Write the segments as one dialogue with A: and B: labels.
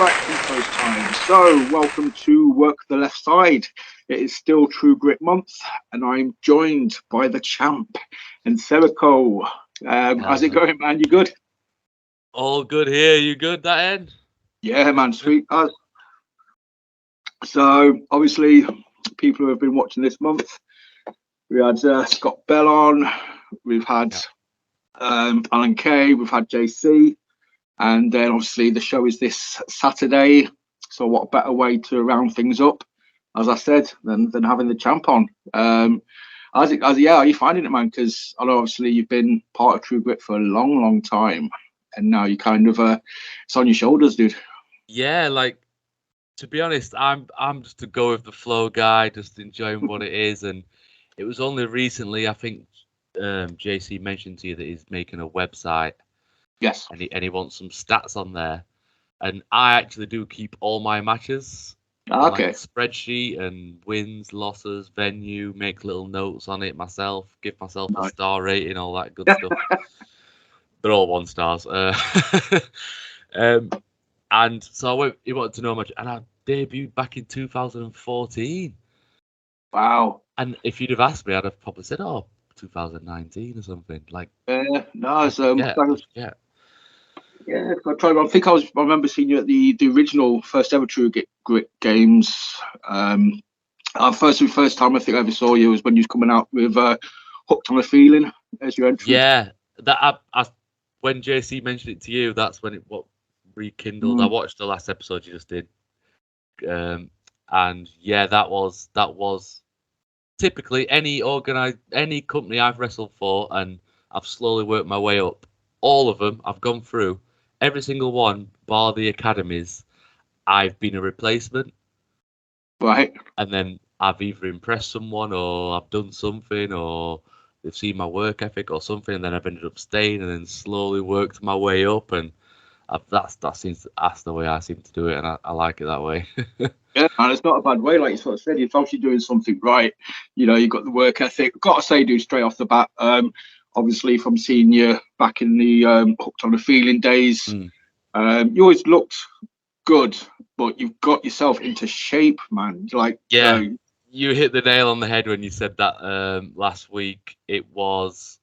A: back in post time. So, welcome to Work the Left Side. It is still True Grit month, and I'm joined by the champ, Nsereko. How's it going, man? You good?
B: All good here. You good, that end?
A: Yeah, man, sweet. So, obviously, people who have been watching this month, we had Scott Bell on, we've had Alan Kay, we've had JC, and then obviously the show is this Saturday. So what better way to round things up, as I said, than having the champ on. How are you finding it, man? Because I know obviously you've been part of True Grit for a long time, and now you kind of it's on your shoulders, dude.
B: Yeah, like, to be honest, I'm just a go with the flow guy, just enjoying what it is. And it was only recently, I think, JC mentioned to you that he's making a website.
A: Yes.
B: And he wants some stats on there. And I actually do keep all my matches
A: Okay.
B: on like a spreadsheet and wins, losses, venue, make little notes on it myself, give myself a star rating, all that good stuff. They're all 1 stars. And so he wanted to know much, and I debuted back in 2014.
A: Wow.
B: And if you'd have asked me, I'd have probably said, 2019 or something. Like,
A: no, it's
B: yeah.
A: Yeah, I think I remember seeing you at the original first ever True Grit games. First time I think I ever saw you was when you was coming out with "Hooked on a Feeling" as your entrance.
B: Yeah, that when JC mentioned it to you, that's when it rekindled. I watched the last episode you just did, and yeah, that was typically any company I've wrestled for, and I've slowly worked my way up. All of them I've gone through. Every single one, bar the academies, I've been a replacement.
A: Right.
B: And then I've either impressed someone, or I've done something, or they've seen my work ethic or something, and then I've ended up staying and then slowly worked my way up. And that's the way I seem to do it, and I like it that way.
A: Yeah, and it's not a bad way, like you sort of said. You're obviously doing something right. You know, you've got the work ethic. Got to say, dude, straight off the bat, obviously from seeing you back in the Hooked on a Feeling days, you always looked good, but you've got yourself into shape, man. Like,
B: yeah, you hit the nail on the head when you said that last week. It was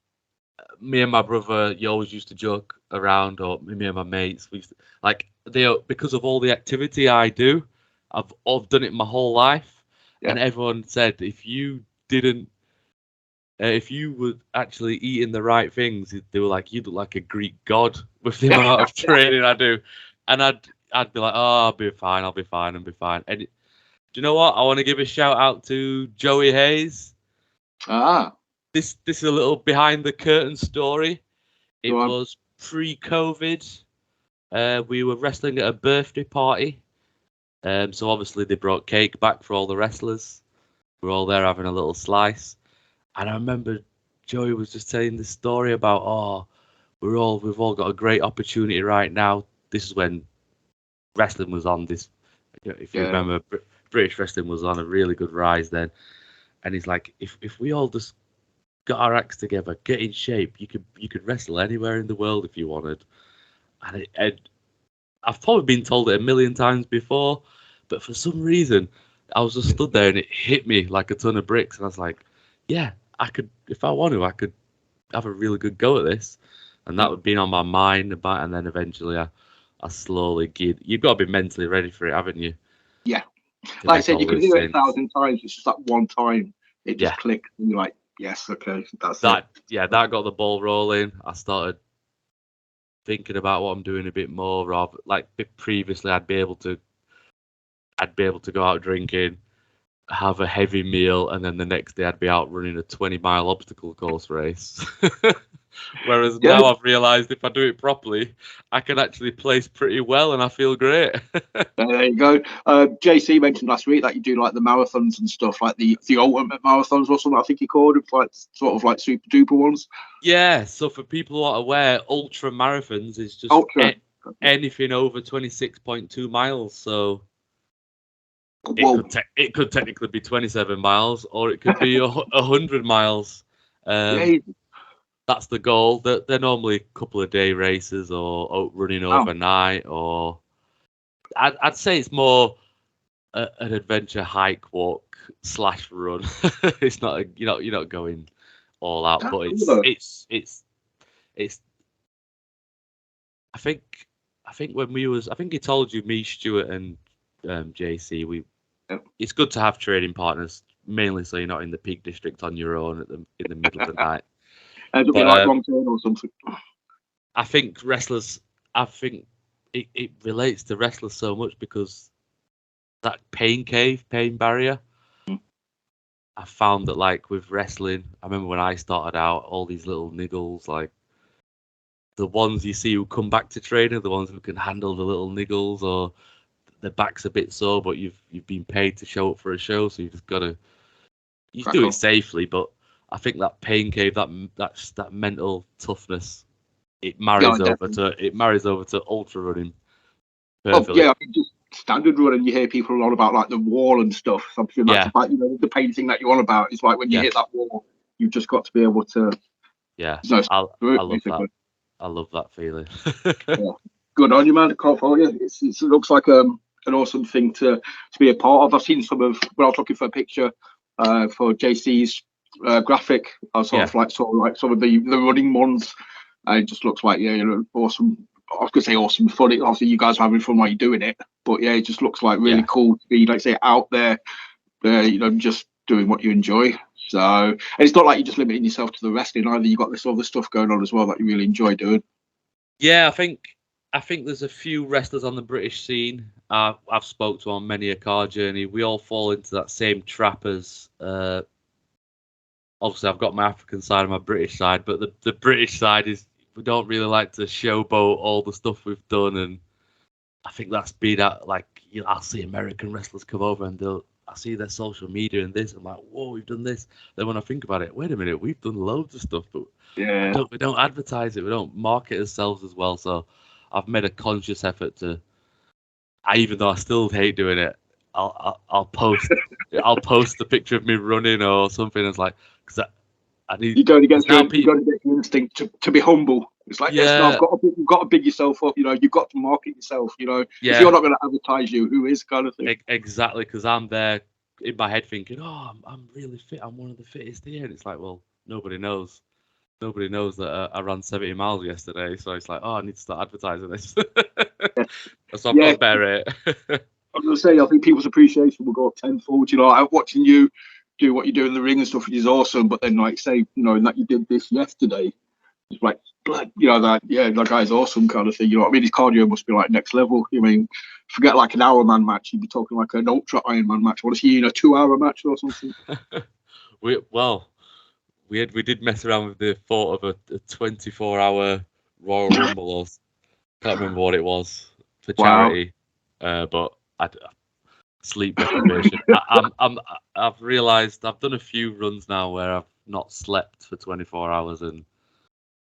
B: me and my brother. You always used to joke around, or me and my mates. We used to, because of all the activity I do. I've done it my whole life, and everyone said if you were actually eating the right things, they were like, you look like a Greek god with the amount of training I do. And I'd be like, I'll be fine. And do you know what? I want to give a shout out to Joey Hayes. This is a little behind the curtain story. It was pre-COVID. We were wrestling at a birthday party. So obviously they brought cake back for all the wrestlers. We're all there having a little slice. And I remember Joey was just telling this story about, we've all got a great opportunity right now. This is when wrestling was on this, if you remember, British wrestling was on a really good rise then. And he's like, if we all just got our acts together, get in shape, you could wrestle anywhere in the world if you wanted. And I've probably been told it a million times before, but for some reason, I was just stood there and it hit me like a ton of bricks. And I was like, yeah, I could, if I want to, I could have a really good go at this. And that would be on my mind about, and then eventually I slowly geared. You've got to be mentally ready for it, haven't you?
A: Yeah. Like I said, you can do it 1,000 times. It's just that one time it just clicked, and you're like, yes, okay, that's it.
B: Yeah, that got the ball rolling. I started thinking about what I'm doing a bit more. Rather, like previously, I'd be able to go out drinking, have a heavy meal, and then the next day I'd be out running a 20-mile obstacle course race. Whereas now I've realised if I do it properly, I can actually place pretty well, and I feel great.
A: There you go. JC mentioned last week that you do like the marathons and stuff, like the ultimate marathons or something. I think he called it, like sort of like super duper ones.
B: Yeah. So for people who aren't aware, ultra marathons is just anything over 26.2 miles. So it could technically be 27 miles, or it could be 100 miles. That's the goal. They're normally a couple of day races, or running overnight, or I'd say it's more an adventure hike, walk / run. It's not you're not going all out,
A: That's
B: but
A: cool,
B: it's. I think when I think he told you, me, Stuart, and JC, it's good to have training partners, mainly so you're not in the Peak District on your own in the middle of the night.
A: It'll be like wrong turn or something.
B: I think it relates to wrestlers so much because that pain barrier. I found that, like, with wrestling, I remember when I started out, all these little niggles, like the ones you see who come back to training, the ones who can handle the little niggles, or their back's a bit sore, but you've been paid to show up for a show, so you just gotta do it safely. But I think that pain cave, that mental toughness, it marries over to ultra running perfectly.
A: Oh, yeah, I mean, just standard running, you hear people a lot about like the wall and stuff. Something that's about, the pain thing that you're on about is like when you hit that wall, you've just got to be able to.
B: Yeah, I love that. I love that feeling.
A: Yeah. Good on you, man. Can't follow you. It looks like an awesome thing to be a part of. I've seen some of, when I was looking for a picture for JC's graphic, I saw like some of the running ones. It just looks like awesome. I was gonna say awesome fun. Obviously, you guys are having fun while you're doing it, but yeah, it just looks like really cool to be, like, say, out there, just doing what you enjoy. So, and it's not like you're just limiting yourself to the wrestling either. You got this other stuff going on as well that you really enjoy doing.
B: Yeah, I think there's a few wrestlers on the British scene I've spoke to on many a car journey. We all fall into that same trap as. Obviously, I've got my African side and my British side, but the British side is we don't really like to showboat all the stuff we've done, and I think that's been at, like, I'll see American wrestlers come over and I see their social media and this. I'm like, whoa, we've done this. Then when I think about it, wait a minute, we've done loads of stuff, but we don't advertise it, we don't market ourselves as well. So I've made a conscious effort to. Even though I still hate doing it, I'll post the picture of me running or something. It's like, because I need.
A: You got to get your instinct to be humble. It's like, you've got to big yourself up. You've got to market yourself. If you're not going to advertise you, who is, kind of thing.
B: Exactly, because I'm there in my head thinking, oh, I'm really fit. I'm one of the fittest here, and it's like, well, nobody knows. Nobody knows that I ran 70 miles yesterday, so it's like, oh, I need to start advertising this. So I've got to bear it.
A: I was going to say, I think people's appreciation will go up tenfold. Watching you do what you do in the ring and stuff, which is awesome. But then, like, say, that you did this yesterday, it's like, that guy's awesome, kind of thing. You know what I mean? His cardio must be like next level. I mean, forget like an Ironman match, you'd be talking like an ultra Ironman match. I want to see you in a 2-hour match or something.
B: We did mess around with the thought of a 24-hour Royal Rumble, or can't remember what it was, for charity. But sleep deprivation. I've realised I've done a few runs now where I've not slept for 24 hours, and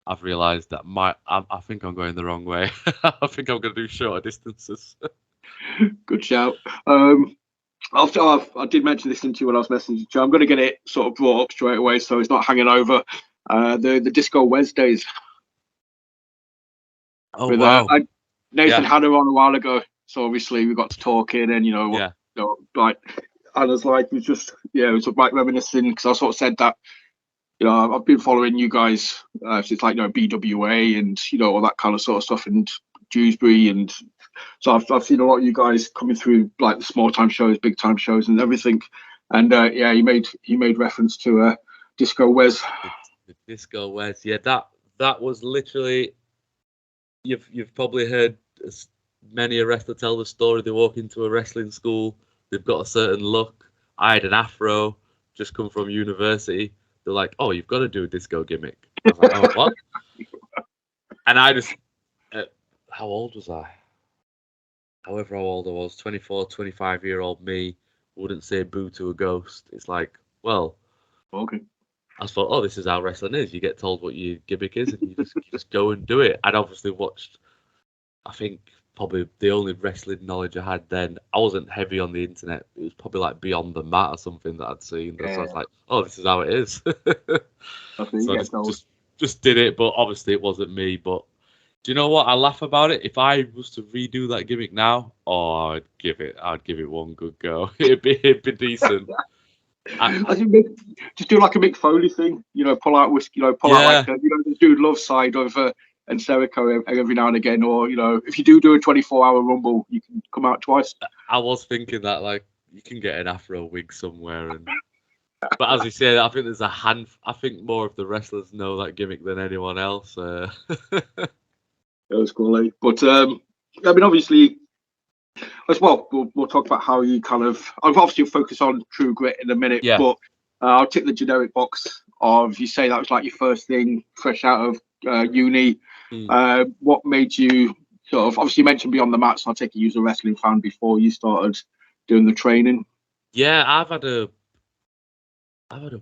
B: I've realised that I think I'm going the wrong way. I think I'm going to do shorter distances.
A: Good shout. I did mention this to you when I was messaging you. I'm going to get it sort of brought up straight away, so it's not hanging over. The Disco Wednesdays.
B: Oh, wow.
A: Nathan had her on a while ago, so obviously we got to talking, and like, and it's like, it was like reminiscing, because I sort of said that I've been following you guys since, like, BWA and all that kind of sort of stuff, and Dewsbury, and so I've seen a lot of you guys coming through, like the small time shows, big time shows, and everything. And he made reference to Disco Wes.
B: The Disco Wes, yeah, that was literally. You've probably heard many a wrestler tell the story. They walk into a wrestling school, they've got a certain look. I had an afro, just come from university. They're like, oh, you've got to do a disco gimmick. I was like, oh, what? And I just, how old was I? However how old I was, 24, 25-year-old me wouldn't say boo to a ghost. It's like, well,
A: okay.
B: I thought, oh, this is how wrestling is. You get told what your gimmick is, and you just go and do it. I'd obviously watched, I think, probably the only wrestling knowledge I had then. I wasn't heavy on the internet. It was probably like Beyond the Mat or something that I'd seen. So I was like, oh, this is how it is. So I just did it, but obviously it wasn't me. But Do you know what? I laugh about it. If I was to redo that gimmick now, I'd give it one good go. It'd be decent.
A: I think just do like a Mick Foley thing, pull out whiskey, pull out like the Dude Love side of Nsereko every now and again, or if you do a 24-hour rumble, you can come out twice.
B: I was thinking that like you can get an afro wig somewhere, but as you say, I think there's a hand. I think more of the wrestlers know that gimmick than anyone else.
A: That was cool, but I mean, obviously. As well, we'll talk about how you kind of. I've obviously focus on True Grit in a minute, but I'll tick the generic box of you say that was like your first thing, fresh out of uni. What made you sort of obviously you mentioned Beyond the Mat, so I take it you was a wrestling fan before you started doing the training.
B: Yeah, I've had a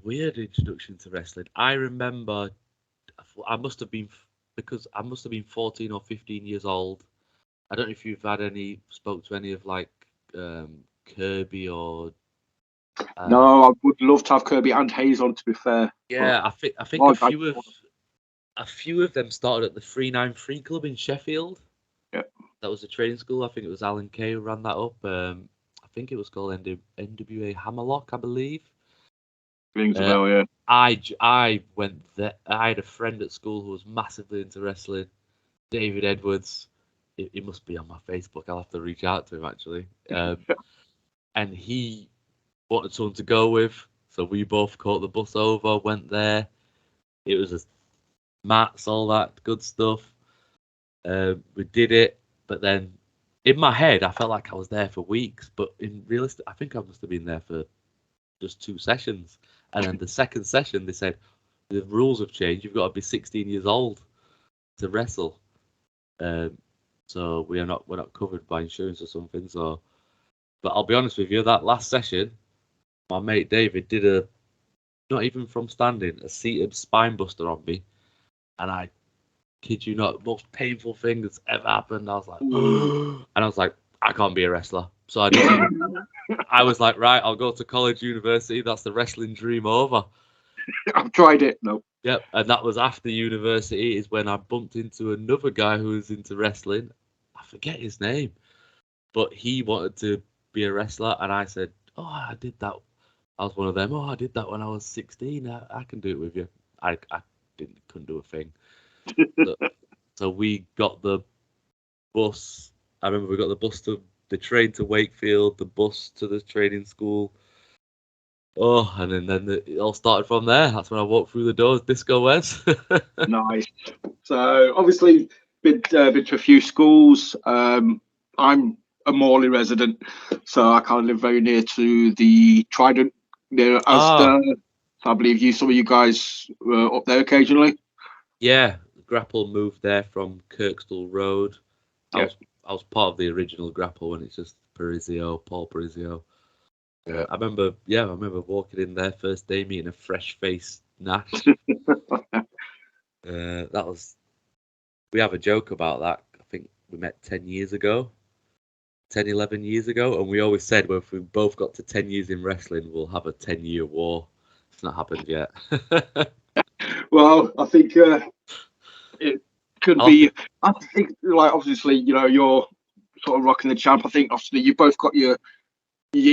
B: weird introduction to wrestling. I remember I must have been 14 or 15 years old. I don't know if you've spoke to any of like Kirby or.
A: No, I would love to have Kirby and Hayes on. To be fair,
B: yeah, I think a few of them started at the 393 Club in Sheffield.
A: Yeah,
B: that was a training school. I think it was Alan Kay who ran that up. I think it was called NWA Hammerlock, I believe.
A: Rings a bell, yeah.
B: I went there. I had a friend at school who was massively into wrestling, David Edwards. He must be on my Facebook. I'll have to reach out to him actually. And he wanted someone to go with, so we both caught the bus over, went there. It was mats, all that good stuff. We did it, but then in my head, I felt like I was there for weeks. But in realistic, I think I must have been there for just 2 sessions. And then the second session, they said the rules have changed. You've got to be 16 years old to wrestle. So we're not covered by insurance or something. So, but I'll be honest with you, that last session, my mate David did not even from standing, a seated spine buster on me, and I kid you not, most painful thing that's ever happened. I was like, and I was like, I can't be a wrestler. So I didn't even. I was like, right, I'll go to college, university. That's the wrestling dream over.
A: I've tried it. No.
B: Yep, and that was after university is when I bumped into another guy who was into wrestling. I forget his name, but he wanted to be a wrestler, and I said, "Oh, I did that. I was one of them. Oh, I did that when I was 16. I can do it with you." I couldn't do a thing. So we got the bus. I remember we got the train to Wakefield, the bus to the training school. Oh, and then it all started from there. That's when I walked through the doors. Disco Wes.
A: Nice. So obviously been to a few schools. I'm a Morley resident, so I kind of live very near to the Trident near Asda. So I believe some of you guys were up there occasionally.
B: Yeah, Grapple moved there from Kirkstall Road. I was part of the original Grapple when it's just Paul Parizio.
A: Yeah.
B: I remember walking in there first day, meeting a fresh-faced Nash. We have a joke about that. I think we met 11 years ago. And we always said, well, if we both got to 10 years in wrestling, we'll have a 10-year war. It's not happened yet.
A: Well, I think it could be. I think, like, obviously, you're sort of rocking the champ. I think, obviously, you both got your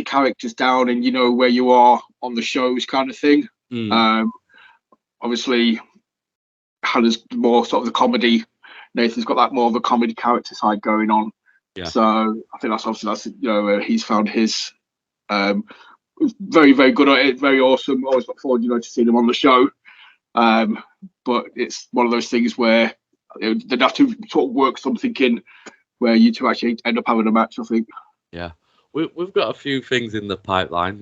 A: characters down and you know where you are on the shows kind of thing. Obviously Hannah's more sort of the comedy, Nathan's got that more of a comedy character side going on. So I think that's he's found his very, very good at it, very awesome. Always look forward to seeing him on the show, but it's one of those things where they'd have to sort of work something in where you two actually end up having a match, I think.
B: We've got a few things in the pipeline,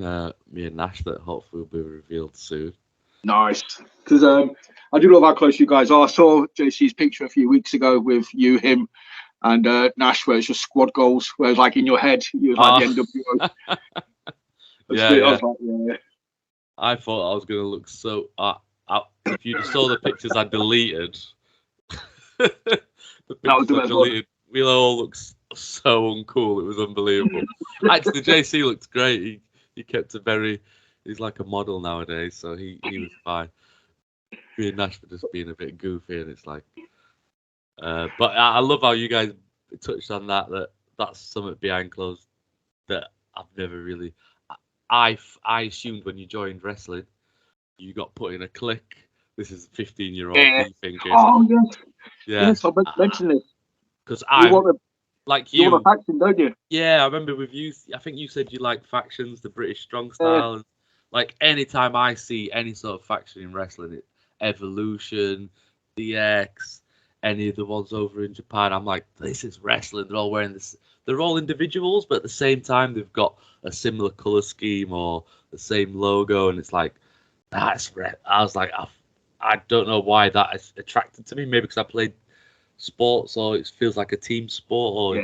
B: me and Nash, that hopefully will be revealed soon.
A: Nice. Because I do love how close you guys are. I saw JC's picture a few weeks ago with you, him, and Nash, where it's just squad goals, where it's like in your head, you was like the NWO.
B: I thought I was going to look so... if you saw the pictures I deleted, we all looked so uncool. It was unbelievable. Actually, JC looked great. He kept he's like a model nowadays, so he was fine. Me and Nash were just being a bit goofy, and it's like, But I love how you guys touched on that's something behind closed that I've never really. I assumed when you joined wrestling, you got put in a clique. This is 15-year-old me thinking.
A: Oh yes,
B: Yeah.
A: yes, I mentioned this.
B: Because like
A: you
B: you.
A: want a faction, don't you?
B: Yeah, I remember with you. I think you said you like factions, the British strong
A: Yeah.
B: style. And, like anytime I see any sort of faction in wrestling, Evolution, DX, any of the ones over in Japan, I'm like, this is wrestling. They're all wearing this. They're all individuals, but at the same time, they've got a similar color scheme or the same logo, and it's like that's. I was like, I don't know why that is attracted to me. Maybe because I played sports, or it feels like a team sport,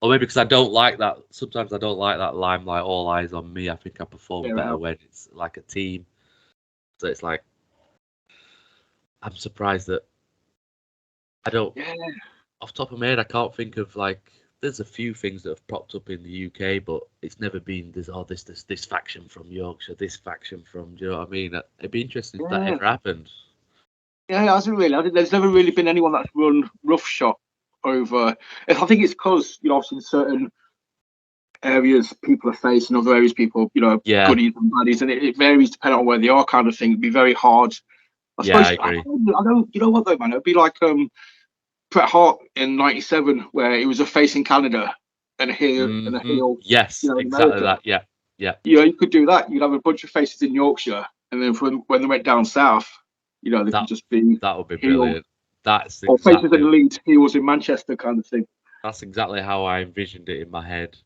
B: or maybe because I don't like that. Sometimes I don't like that limelight, all eyes on me. I think I perform better when it's like a team. So it's like I'm surprised that I don't.
A: Yeah.
B: Off the top of my head, I can't think of like. There's a few things that have popped up in the UK, but it's never been this faction from Yorkshire, this faction from. Do you know what I mean? It'd be interesting if that ever happened.
A: Yeah, it hasn't really. There's never really been anyone that's run roughshod over. I think it's because obviously in certain areas people are facing, other areas people goodies and baddies, and it varies depending on where they are, kind of thing. It'd be very hard. I suppose.
B: I agree.
A: I know. You know what though, man? It'd be like Bret Hart in '97, where he was a face in Canada and a heel and a heel.
B: Yes,
A: in
B: exactly
A: America.
B: that. Yeah.
A: You could do that. You'd have a bunch of faces in Yorkshire, and then when they went down south, they could just be
B: that would be
A: heel.
B: brilliant. That's
A: or
B: exactly,
A: faces in Leeds, heels in Manchester, kind of thing.
B: That's exactly how I envisioned it in my head.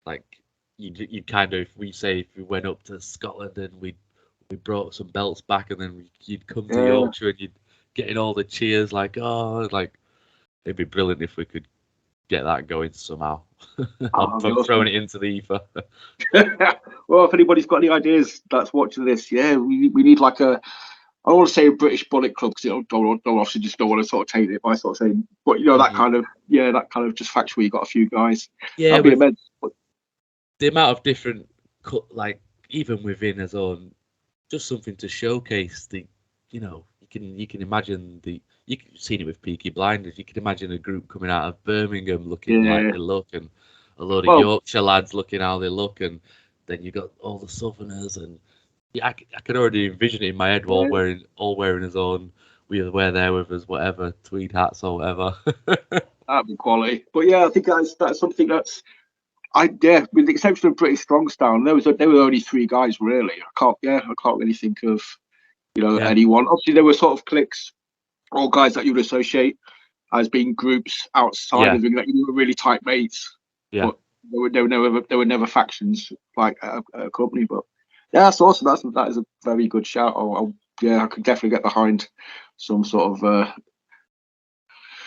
B: Like you kind of, if we went up to Scotland and we brought some belts back, and then you'd come to Yorkshire and you'd getting all the cheers, like it'd be brilliant if we could get that going somehow. I'm throwing it into the ether.
A: Well, if anybody's got any ideas that's watching this, we need like I don't want to say a British Bullet Club because don't obviously just don't want to sort of take it by sort of saying, but that kind of just faction where you got a few guys.
B: Yeah,
A: that'd be immense.
B: The amount of different, like even within his own, just something to showcase the, you can imagine you've seen it with Peaky Blinders. You can imagine a group coming out of Birmingham looking like they look, and a load of Yorkshire lads looking how they look, and then you got all the Southerners, and I could already envision it in my head, all wearing his own. We're there with us, whatever, tweed hats or whatever.
A: That'd be quality. But I think that's something that's. With the exception of British Strong Style, there were only three guys really. I can't really think of anyone. Obviously, there were sort of cliques or guys that you would associate as being groups outside of it that you were really tight mates.
B: Yeah.
A: But there were never factions like a company. But that's awesome. That is a very good shout. I could definitely get behind some sort of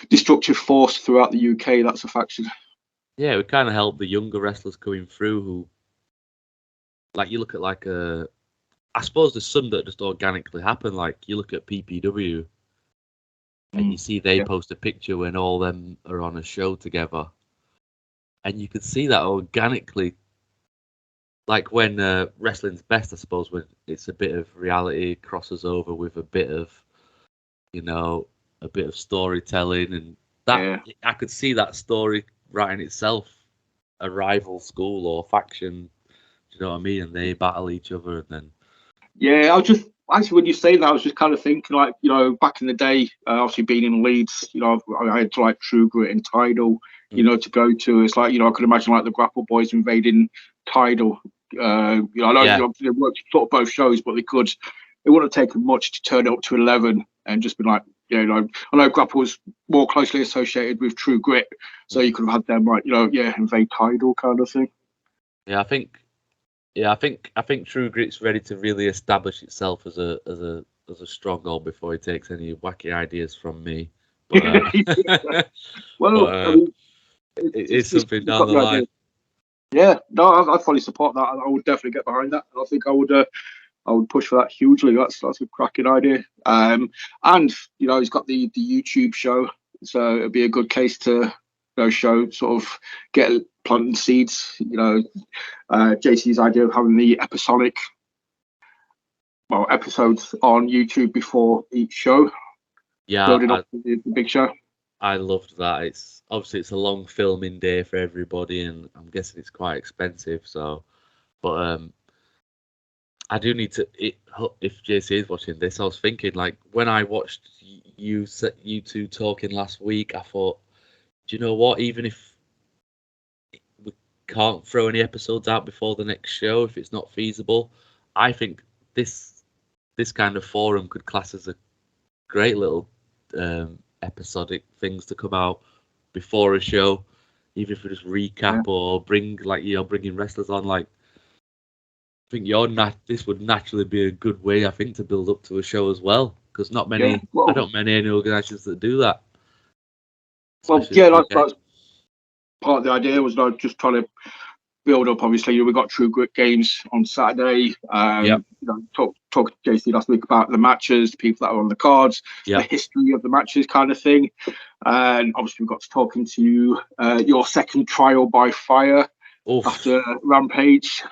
A: destructive force throughout the UK. That's a faction.
B: Yeah, it would kind of help the younger wrestlers coming through who, like, you look at I suppose there's some that just organically happen. Like, you look at PPW and you see they post a picture when all them are on a show together. And you can see that organically, like when wrestling's best, I suppose, when it's a bit of reality crosses over with a bit of, a bit of storytelling. And that I could see that story writing itself, a rival school or faction, do you know what I mean? And they battle each other, and then
A: I was just actually, when you say that, I was just kind of thinking, like, back in the day, obviously being in Leeds, I had to like True Grit and Tidal, to go to. It's like, I could imagine like the Grapple Boys invading Tidal. I know they worked sort of both shows, but it wouldn't have taken much to turn it up to 11 and just been like, I know Grapple was more closely associated with True Grit, so you could have had them like, invade Tidal kind of thing.
B: I think True Grit's ready to really establish itself as a stronghold before it takes any wacky ideas from me. But, it's something down the line.
A: Idea. Yeah, no, I fully support that. I would definitely get behind that. I think I would push for that hugely. That's a cracking idea. And he's got the YouTube show, so it'd be a good case to show, sort of get planting seeds. JC's idea of having the episodes on YouTube before each show.
B: Yeah,
A: building up the big show.
B: I loved that. It's obviously it's a long filming day for everybody, and I'm guessing it's quite expensive. So, but I do need to. If JC is watching this, I was thinking like when I watched you two talking last week, I thought, do you know what? Even if we can't throw any episodes out before the next show, if it's not feasible, I think this kind of forum could class as a great little episodic things to come out before a show, even if we just recap or bringing wrestlers on. Like, I think this would naturally be a good way, I think, to build up to a show as well, because not many, I don't know any organisations that do that.
A: Well, yeah, that's part of the idea was like just trying to build up. Obviously, we got True Grit games on Saturday. You know, talked to JC last week about the matches, the people that are on the cards, the history of the matches, kind of thing. And obviously, we got to talking to your second trial by fire after Rampage.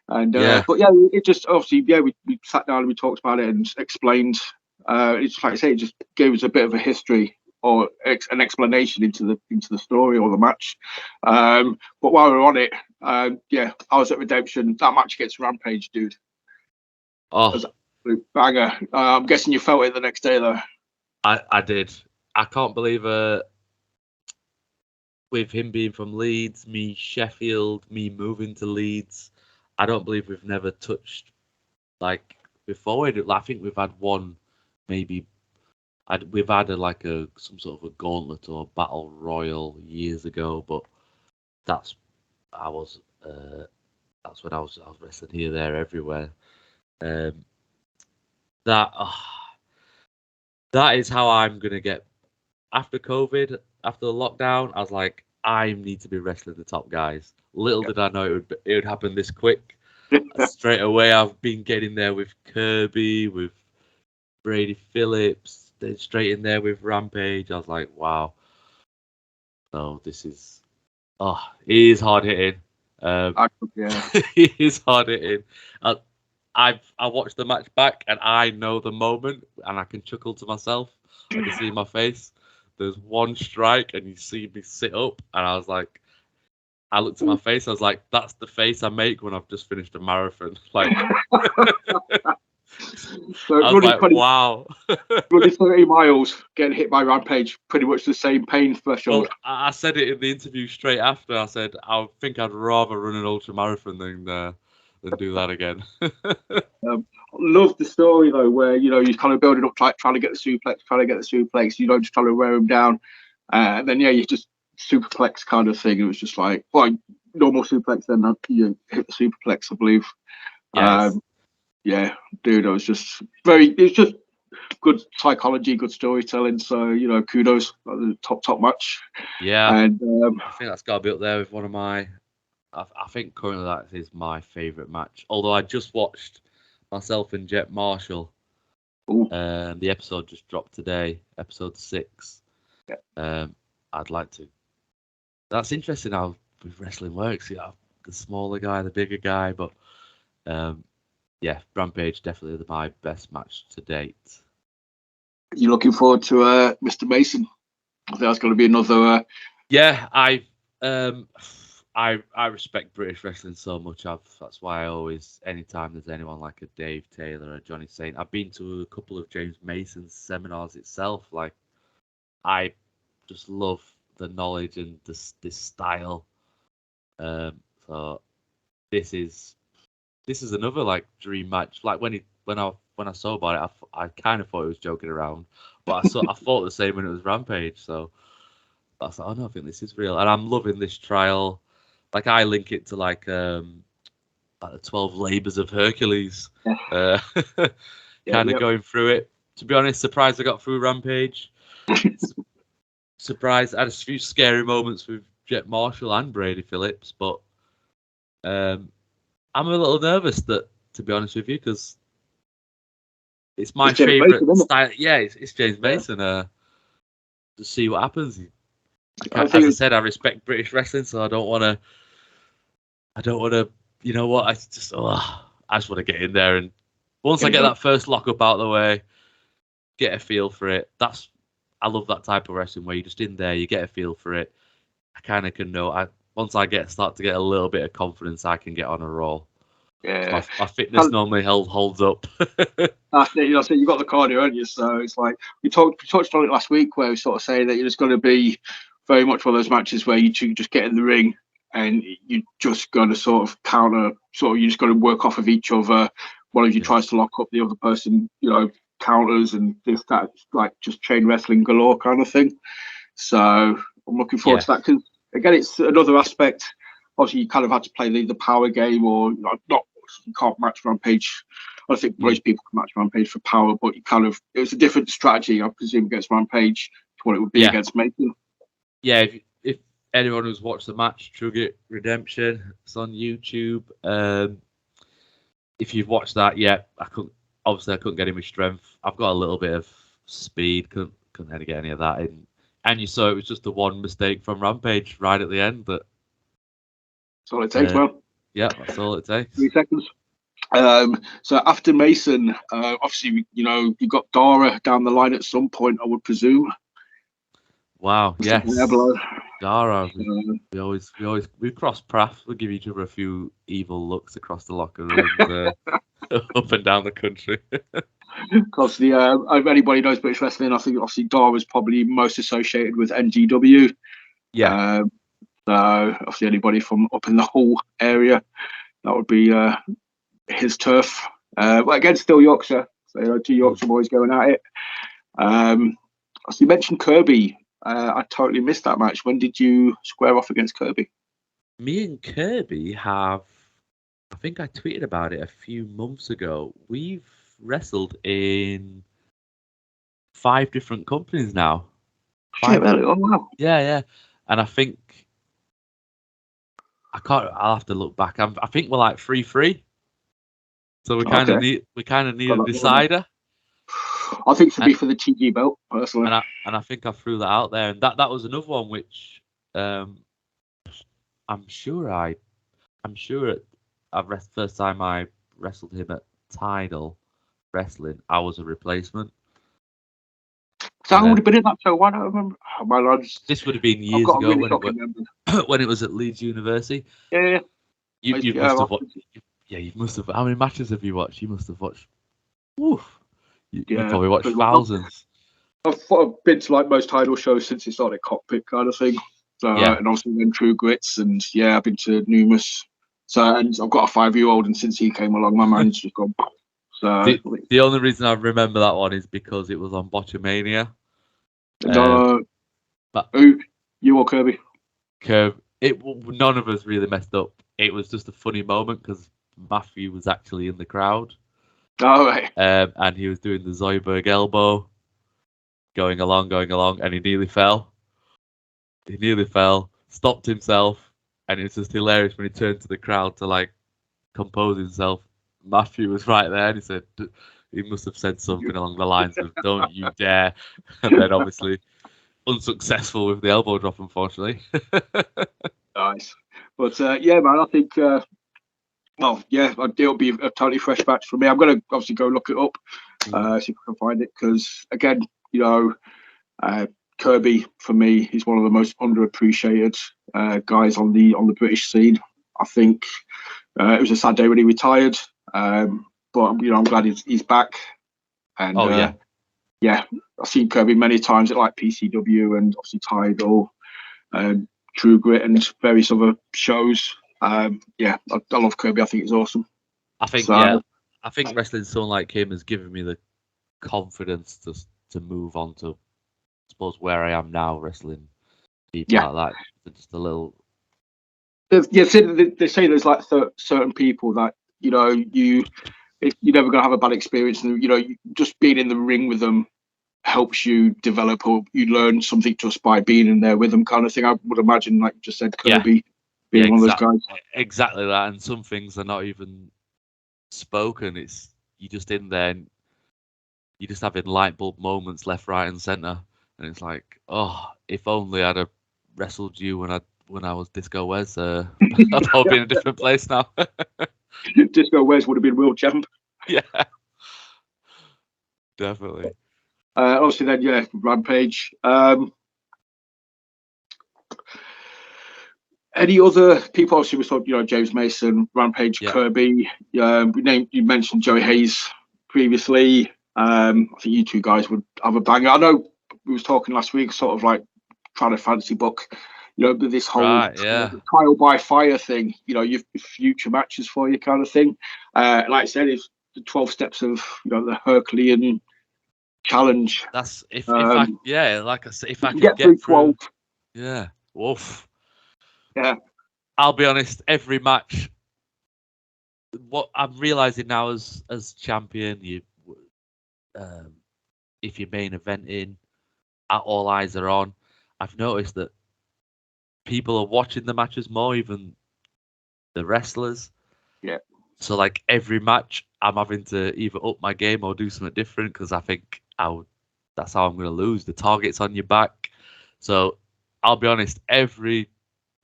A: And but yeah, it just obviously we sat down and we talked about it and explained. It's like I say, it just gave us a bit of a history or an explanation into the story or the match. But while we're on it, I was at Redemption. That match against Rampage, dude.
B: Oh,
A: banger! I'm guessing you felt it the next day, though.
B: I did. I can't believe with him being from Leeds, me Sheffield, me moving to Leeds. I don't believe we've never touched like before. I think we've had one, maybe. We've had some sort of a gauntlet or battle royal years ago, but that's when I was wrestling here, there, everywhere. That is how I'm gonna get after COVID, after the lockdown. I was like, I need to be wrestling the top guys. Little did I know it would happen this quick. Straight away, I've been getting there with Kirby, with Brady Phillips, then straight in there with Rampage. I was like, wow. So this is, he is hard hitting. He is hard hitting. I watched the match back and I know the moment and I can chuckle to myself. I can see my face. There's one strike and you see me sit up and I was like, I looked at my face. I was like, that's the face I make when I've just finished a marathon. Like,
A: so
B: I was like, wow.
A: Running 30 miles, getting hit by Rampage, pretty much the same pain threshold.
B: Well, I said it in the interview straight after. I said, I think I'd rather run an ultra marathon than do that again.
A: Love the story though, where you're kind of building up, trying to get the suplex, just trying to wear him down, and then you just superplex kind of thing. It was just like, well, normal suplex, then you hit the superplex, I believe.
B: Yes.
A: Dude, it's just good psychology, good storytelling. So kudos, top match.
B: Yeah,
A: and
B: I think that's got to be up there with one of my. I think currently that is my favourite match. Although I just watched myself and Jet Marshall. The episode just dropped today, episode 6. I'd like to. That's interesting how with wrestling works. You have the smaller guy, the bigger guy, but Rampage definitely my best match to date.
A: You looking forward to Mr. Mason? I think that's going to be another.
B: I respect British wrestling so much. That's why I always, anytime there's anyone like a Dave Taylor or Johnny Saint, I've been to a couple of James Mason's seminars itself. Like, I just love the knowledge and this style. So this is another like dream match. Like when I saw about it, I kind of thought he was joking around, but I thought the same when it was Rampage. So I was like, oh no, I think this is real, and I'm loving this trial. Like I link it to like the 12 Labors of Hercules, kind of going through it. To be honest, surprised I got through Rampage. Surprised I had a few scary moments with Jet Marshall and Brady Phillips, but I'm a little nervous to be honest with you, because it's my favourite style. Yeah, it's James Mason. To see what happens. As I said, I respect British wrestling, so I don't want to. You know what? I just want to get in there, and once I get that first lock up out of the way, get a feel for it. I love that type of wrestling where you're just in there, you get a feel for it. I kind of can know. Once I start to get a little bit of confidence, I can get on a roll.
A: Yeah.
B: So my fitness normally holds up.
A: That's it. So you've got the cardio, haven't you? So it's like we touched on it last week, where we sort of say that you're just going to be very much one of those matches where you two just get in the ring and you're just going to sort of counter. Sort of, you just got to work off of each other. One of you tries to lock up the other person, counters and this, that, like just chain wrestling galore kind of thing. So I'm looking forward to that, because again, it's another aspect. Obviously, you kind of had to play the power game, or not. You can't match Rampage. I think most people can match Rampage for power, but it was a different strategy, I presume, against Rampage to what it would be against Mason.
B: Yeah, if anyone who's watched the match, True Grit Redemption, it's on YouTube. If you've watched that, I couldn't get any strength. I've got a little bit of speed, couldn't really get any of that in. And you saw it was just the one mistake from Rampage right at the end. That's
A: all it takes, man.
B: Yeah, that's all it takes.
A: 3 seconds. So after Mason, obviously, you got Dara down the line at some point, I would presume.
B: Wow, yes. Dara, we cross paths. We give each other a few evil looks across the locker rooms, up and down the country.
A: Because if anybody knows British wrestling, I think obviously Dara was probably most associated with NGW.
B: Yeah.
A: So obviously anybody from up in the Hull area, that would be his turf. But again, still Yorkshire. So 2 Yorkshire boys going at it. So you mentioned Kirby. I totally missed that match. When did you square off against Kirby?
B: Me and Kirby I think I tweeted about it a few months ago. We've wrestled in 5 different companies now.
A: 5? Really? Oh, wow.
B: Yeah. And I think I'll have to look back. I think we're like 3-3. So we kind of need a decider.
A: I think it should be for the TG belt, personally.
B: And I think I threw that out there, and that was another one which I'm sure first time I wrestled him at Tidal Wrestling, I was a replacement.
A: So I would have been in that show. Why don't I remember?
B: This would have been years ago when it was at Leeds University.
A: Yeah.
B: You must have watched. Yeah, you must have. How many matches have you watched? You must have watched. Oof. You probably watched thousands.
A: I've been to like most Tidal shows since it started, Cockpit kind of thing. So, and obviously then True Grits, and I've been to numerous. So, and I've got a 5-year-old, and since he came along, my mind's just gone. So
B: the only reason I remember that one is because it was on Botchamania.
A: But who? You or Kirby?
B: None of us really messed up. It was just a funny moment because Matthew was actually in the crowd.
A: Oh, right.
B: And he was doing the Zoidberg elbow, going along, and he nearly fell. Stopped himself, and it was just hilarious when he turned to the crowd to like compose himself. Matthew was right there, and he must have said something along the lines of "Don't you dare!" And then obviously unsuccessful with the elbow drop, unfortunately.
A: Nice, but man, I think. It'll be a totally fresh match for me. I'm going to obviously go look it up, see if I can find it. Because again, Kirby for me is one of the most underappreciated guys on the British scene. I think it was a sad day when he retired, but I'm glad he's back. And I've seen Kirby many times at like PCW and obviously Tidal, True Grit, and various other shows. I love Kirby. I think he's awesome.
B: I think wrestling someone like him has given me the confidence to move on to, I suppose, where I am now, wrestling people like that. Just a little.
A: They say there's like certain people that you're never gonna have a bad experience, and just being in the ring with them helps you develop, or you learn something just by being in there with them, kind of thing. I would imagine, like you just said, Kirby.
B: Yeah.
A: Being one of those guys.
B: Exactly that, and some things are not even spoken. It's you're just in there, and you're just having light bulb moments left, right, and centre. And it's like, oh, if only I'd have wrestled you when I was Disco Wes. I'd probably be in a different place now.
A: Disco Wes would have been world champ.
B: Yeah, definitely.
A: Obviously, then Rampage. Any other people? Obviously, we saw James Mason, Rampage, Kirby. You mentioned Joey Hayes previously. I think you two guys would have a banger. I know we was talking last week, sort of like trying to fancy book, this whole trial by fire thing. Your future matches for you kind of thing. Like I said, it's the 12 steps of the Herculean challenge.
B: That's if I like I said, if I can
A: get
B: through
A: 12.
B: Yeah, woof.
A: Yeah.
B: I'll be honest, every match, what I'm realizing now as champion, if you're main eventing, all eyes are on. I've noticed that people are watching the matches more, even the wrestlers.
A: Yeah.
B: So like every match, I'm having to either up my game or do something different because I think that's how I'm going to lose. The target's on your back. So I'll be honest, every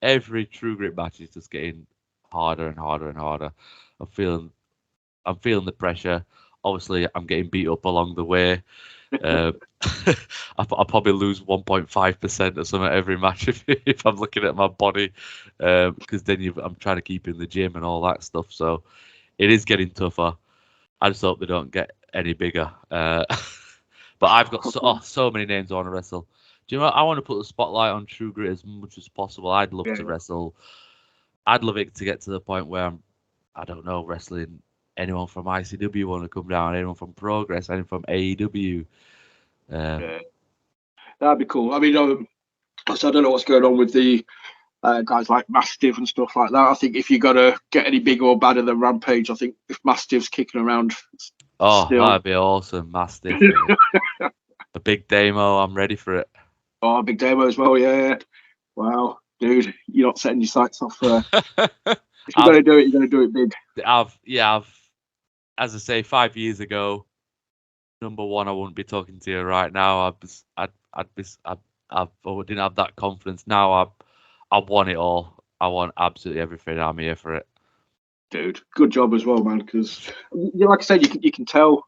B: True Grit match is just getting harder and harder and harder. I'm feeling the pressure. Obviously, I'm getting beat up along the way. I'll probably lose 1.5% or something every match if I'm looking at my body, because then I'm trying to keep in the gym and all that stuff. So it is getting tougher. I just hope they don't get any bigger. But I've got so many names I want to wrestle. Do you know what? I want to put the spotlight on True Grit as much as possible. I'd love to wrestle. I'd love it to get to the point where I'm, I don't know, wrestling anyone from ICW want to come down, anyone from Progress, anyone from AEW.
A: That'd be cool. I mean, I don't know what's going on with the guys like Mastiff and stuff like that. I think if you're gonna get any bigger or badder than Rampage, I think if Mastiff's kicking around,
B: that'd be awesome, Mastiff. A big demo, I'm ready for it.
A: Oh, big demo as well, yeah. Wow, dude, you're not setting your sights off. If you're gonna do it, you're gonna do it big.
B: I've as I say, 5 years ago, number one, I wouldn't be talking to you right now. I didn't have that confidence. Now I want it all. I want absolutely everything. I'm here for it.
A: Dude, good job as well, man. Because, like I said, you can tell.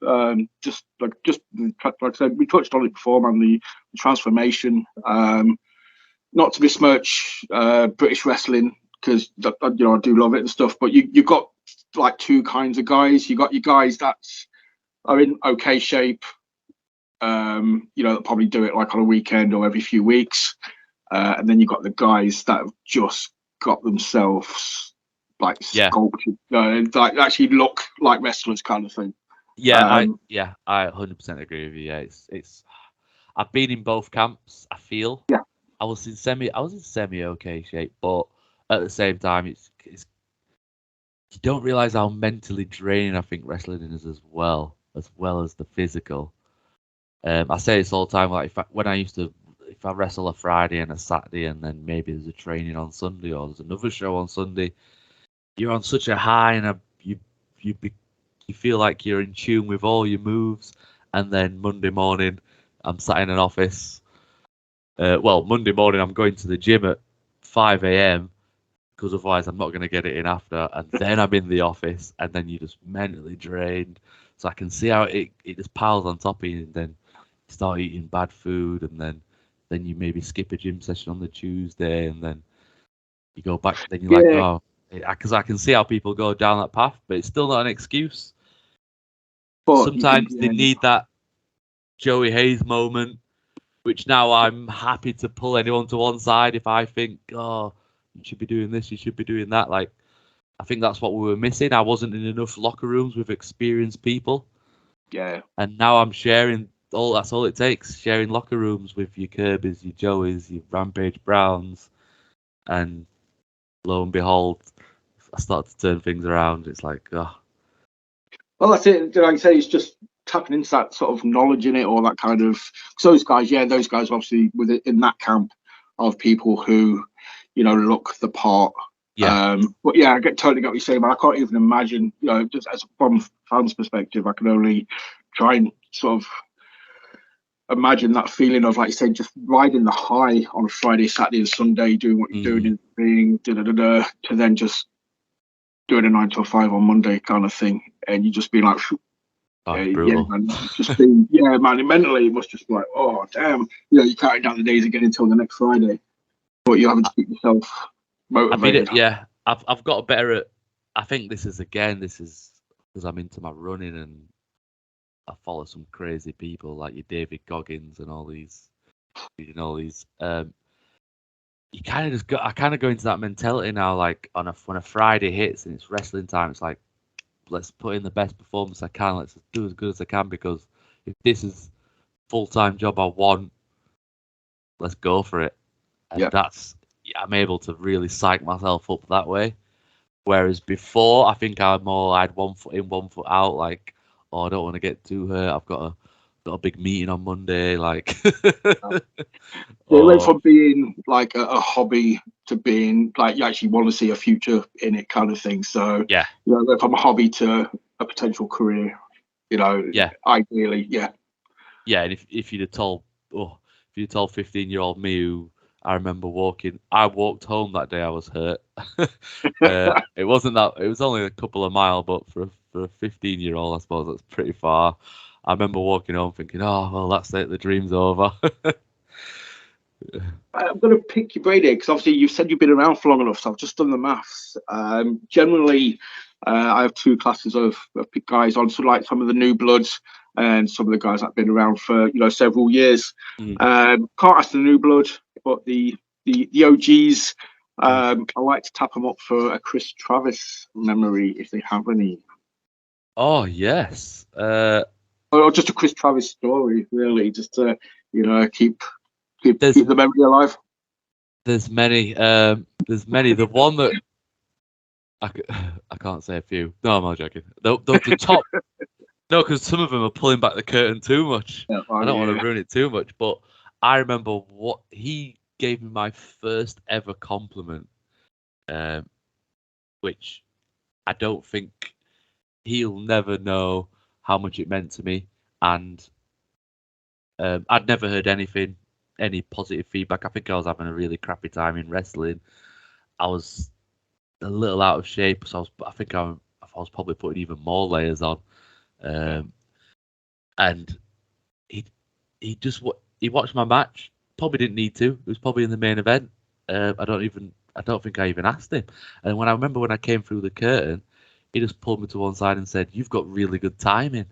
A: Just like I said, we touched on it before, man. The transformation. Not to besmirch British wrestling, because I do love it and stuff. But you've got like two kinds of guys. You got your guys that are in okay shape. That probably do it like on a weekend or every few weeks, and then you got the guys that have just got themselves like sculpted, like actually look like wrestlers, kind of thing.
B: I 100% agree with you. Yeah, it's. I've been in both camps. I feel.
A: Yeah.
B: I was in semi okay shape, but at the same time, it's you don't realize how mentally draining I think wrestling is as well as the physical. I say this all the time. Like if I wrestle a Friday and a Saturday, and then maybe there's a training on Sunday or there's another show on Sunday, you're on such a high, and you feel like you're in tune with all your moves. And then Monday morning, I'm sat in an office. Monday morning I'm going to the gym at 5 a.m. because otherwise I'm not going to get it in after. And then I'm in the office, and then you're just mentally drained. So I can see how it just piles on top of you, and then you start eating bad food, and then you maybe skip a gym session on the Tuesday, and then you go back. Then you're like, oh, because I can see how people go down that path, but it's still not an excuse. But sometimes they need that Joey Hayes moment, which now I'm happy to pull anyone to one side if I think, oh, you should be doing this, you should be doing that. Like, I think that's what we were missing. I wasn't in enough locker rooms with experienced people.
A: Yeah.
B: And now I'm sharing that's all it takes, sharing locker rooms with your Kirbys, your Joeys, your Rampage Browns. And lo and behold, I start to turn things around. It's like, oh.
A: Well, that's it. Like I say, it's just tapping into that sort of knowledge in it, or that kind of. Those guys obviously in that camp of people who, look the part.
B: Yeah.
A: But yeah, I totally get what you're saying, but I can't even imagine. Just as from a fan's perspective, I can only try and sort of imagine that feeling of, like you said, just riding the high on a Friday, Saturday, and Sunday, doing what you're doing, to then just doing a 9 to 5 on Monday kind of thing, and you just be like,
B: brutal.
A: Man, just been, man. Mentally, it must just be like, oh damn, you're counting down the days again until the next Friday, but you haven't to keep yourself motivated.
B: I've got better at. I think this is because I'm into my running and I follow some crazy people like your David Goggins and all these. You kind of just go. I kind of go into that mentality now. Like when a Friday hits and it's wrestling time, it's like, let's put in the best performance I can. Let's do as good as I can, because if this is full-time job I want, let's go for it. And I'm able to really psych myself up that way. Whereas before, I think I had 1 foot in, 1 foot out. Like, I don't want to get too hurt. I've got a big meeting on Monday. Like,
A: it went from being like a hobby to being like you actually want to see a future in it, kind of thing. So from a hobby to a potential career. Ideally,
B: And if you'd have told 15-year-old me, who I remember I walked home that day. I was hurt. It wasn't that. It was only a couple of miles, but for a 15-year-old, I suppose that's pretty far. I remember walking home thinking, "Oh, well, that's it. The dream's over."
A: I'm going to pick your brain here because obviously you said you've been around for long enough. So I've just done the maths. Generally, I have 2 classes of guys on, so like some of the new bloods and some of the guys that've been around for several years. Can't ask the new blood, but the OGs. I like to tap them up for a Chris Travis memory if they have any.
B: Oh yes.
A: Or just a Chris Travis story, really, just to keep the memory alive.
B: There's many. The one that I can't say a few. No, I'm not joking. The top. No, because some of them are pulling back the curtain too much. I don't want to ruin it too much, but I remember what he gave me my first ever compliment, which I don't think he'll never know how much it meant to me. And I'd never heard any positive feedback. I think I was having a really crappy time in wrestling. I was a little out of shape, so I was probably putting even more layers on. And he watched my match. Probably didn't need to. It was probably in the main event. I don't think I even asked him. And when I came through the curtain, he just pulled me to one side and said, "You've got really good timing."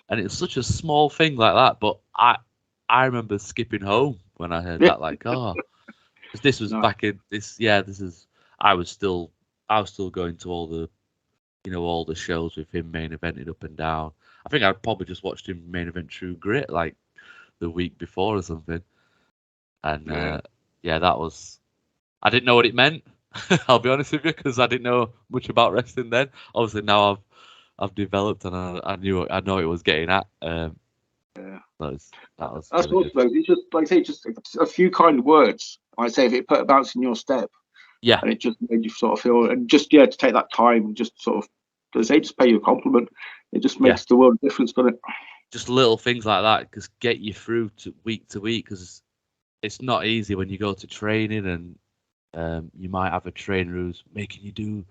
B: And it's such a small thing like that, but I remember skipping home when I heard that. Like, oh, this was back in this. Yeah, this is. I was still going to all the shows with him main evented up and down. I think I'd probably just watched him main event True Grit like the week before or something. And that was. I didn't know what it meant. I'll be honest with you, because I didn't know much about wrestling then. Obviously now I've developed and I know what it was getting at. That's
A: really awesome. It's just like I say, just a few kind words. I say if it put a bounce in your step, and it just made you sort of feel, and just to take that time, and just sort of, just pay you a compliment. It just makes the world a difference, doesn't it?
B: Just little things like that, because get you through to week, because it's not easy when you go to training and you might have a trainer who's making you do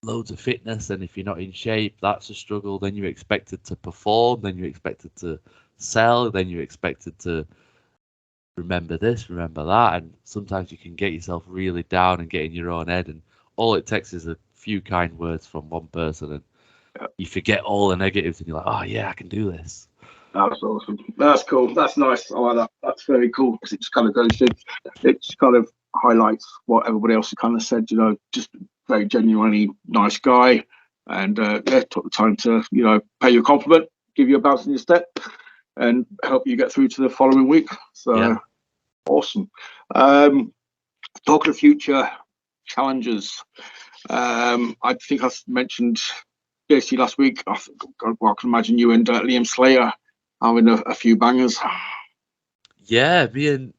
B: loads of fitness, and if you're not in shape, that's a struggle. Then you're expected to perform, then you're expected to sell, then you're expected to remember this, remember that, and sometimes you can get yourself really down and get in your own head, and all it takes is a few kind words from one person and you forget all the negatives and you're like, oh yeah, I can do this.
A: That's awesome. That's cool. That's nice. I like that. That's very cool, because it just kind of goes to, it just kind of highlights what everybody else has kind of said, just very genuinely nice guy, and took the time to pay you a compliment, give you a bounce in your step, and help you get through to the following week. So awesome. Talking of future challenges, I think I mentioned basically last week, I can imagine you and Liam Slater having a few bangers.
B: Yeah, me and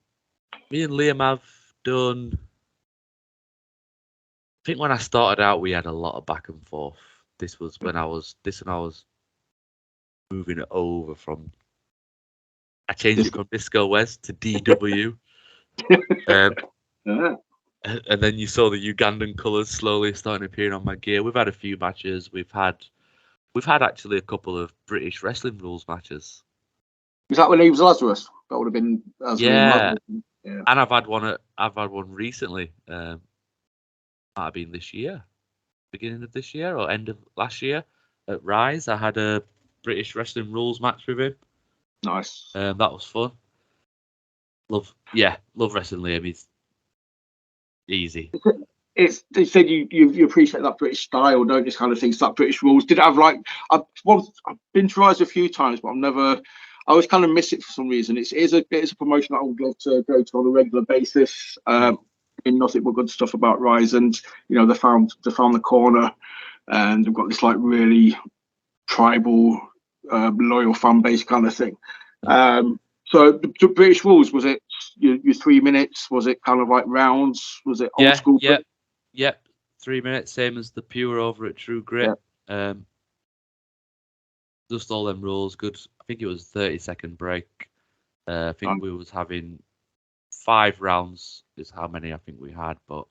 B: Liam have done. I think when I started out, we had a lot of back and forth. This was when I was moving it over from. I changed it from Disco West to DW. And then you saw the Ugandan colours slowly starting appearing on my gear. We've had a few matches. We've had We've had actually a couple of British wrestling rules matches.
A: Was that when he was Lazarus? That would have been
B: Yeah.
A: Yeah.
B: And I've had one recently. Might have been this year, beginning of this year or end of last year at Rise. I had a British wrestling rules match with him.
A: Nice.
B: That was fun. Love wrestling Liam. He's easy.
A: They said you appreciate that British style, don't you? Kind of things, that British rules. Did it have like I've been to Rise a few times, but I always kind of miss it for some reason. It is a promotion that I would love to go to on a regular basis. In nothing but good stuff about Rise, and they found the corner, and they've got this like really tribal, loyal fan base kind of thing. So the British rules, was it your 3 minutes? Was it kind of like rounds? Was it old school?
B: Yep. 3 minutes, same as the pure over at True Grit.
A: Yeah.
B: Just all them rules, good. I think it was 30-second break. I think we was having 5 rounds is how many I think we had, but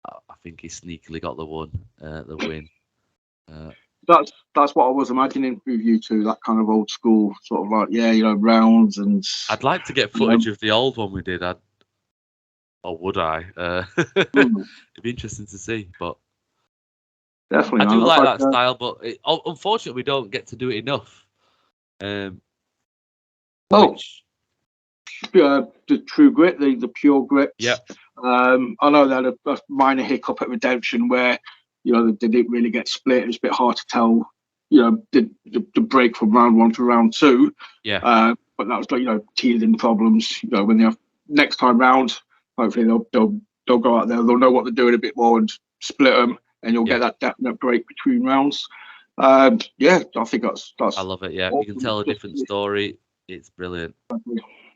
B: I think he sneakily got the win.
A: That's what I was imagining with you two, that kind of old school sort of like rounds. And
B: I'd like to get footage of the old one we did. Would I? It'd be interesting to see, but
A: definitely
B: I do like that style, but unfortunately we don't get to do it enough.
A: The True Grit, the pure grit.
B: Yeah.
A: I know they had a minor hiccup at Redemption where they didn't really get split. It was a bit hard to tell, the break from round 1 to round 2.
B: Yeah.
A: But that was like teething problems. When they have next time round, hopefully they'll go out there. They'll know what they're doing a bit more and split them, and you'll get that definite break between rounds. I think that's.
B: I love it. Yeah,
A: awesome.
B: You can tell a different story. It's brilliant.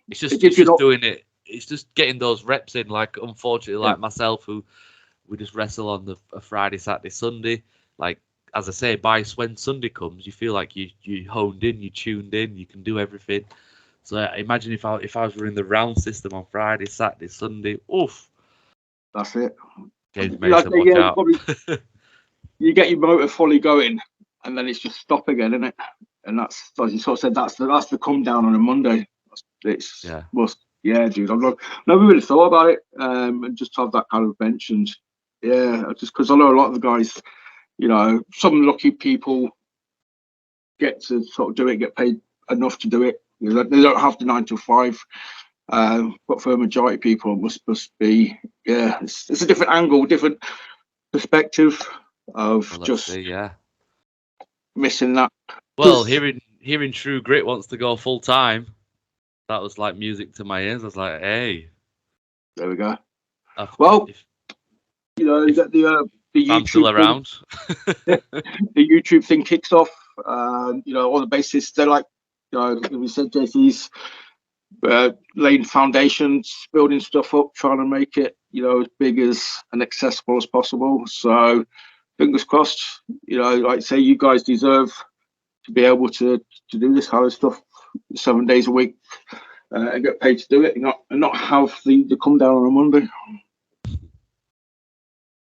B: It's just doing it. It's just getting those reps in. Like, unfortunately, like myself, who we just wrestle on a Friday, Saturday, Sunday. Like, as I say, when Sunday comes, you feel like you honed in, you tuned in, you can do everything. So imagine if I was running the round system on Friday, Saturday, Sunday. Oof.
A: That's it.
B: James Mason, watch out.
A: You get your motor fully going, and then it's just stop again, isn't it? And that's, as you sort of said, that's the come down on a Monday. Dude. I've never really thought about it, and just have that kind of bench, and just because I know a lot of the guys, some lucky people get to sort of do it, get paid enough to do it. They don't have the 9 to 5, but for a majority of people, it must be it's a different angle, different perspective of missing that.
B: Well, hearing True Grit wants to go full time, that was like music to my ears. I was like, hey,
A: there we go.
B: You
A: got the YouTube
B: still around.
A: The YouTube thing kicks off. On the basis they're like, we said, JC's laying foundations, building stuff up, trying to make it, as big and accessible as possible. So fingers crossed. Like I say, you guys deserve to be able to do this kind of stuff 7 days a week and get paid to do it, and not have the come down on a Monday.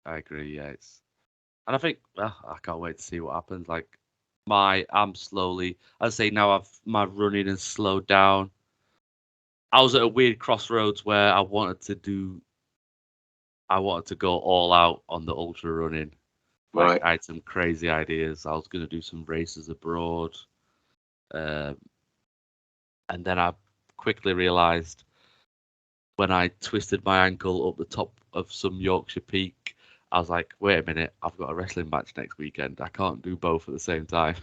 B: I agree. Yeah, and I think I can't wait to see what happens. Like I'm slowly, I say now my running has slowed down. I was at a weird crossroads where I wanted to go all out on the ultra running. Like, I had some crazy ideas. I was going to do some races abroad. And then I quickly realised when I twisted my ankle up the top of some Yorkshire peak, I was like, wait a minute, I've got a wrestling match next weekend. I can't do both at the same time.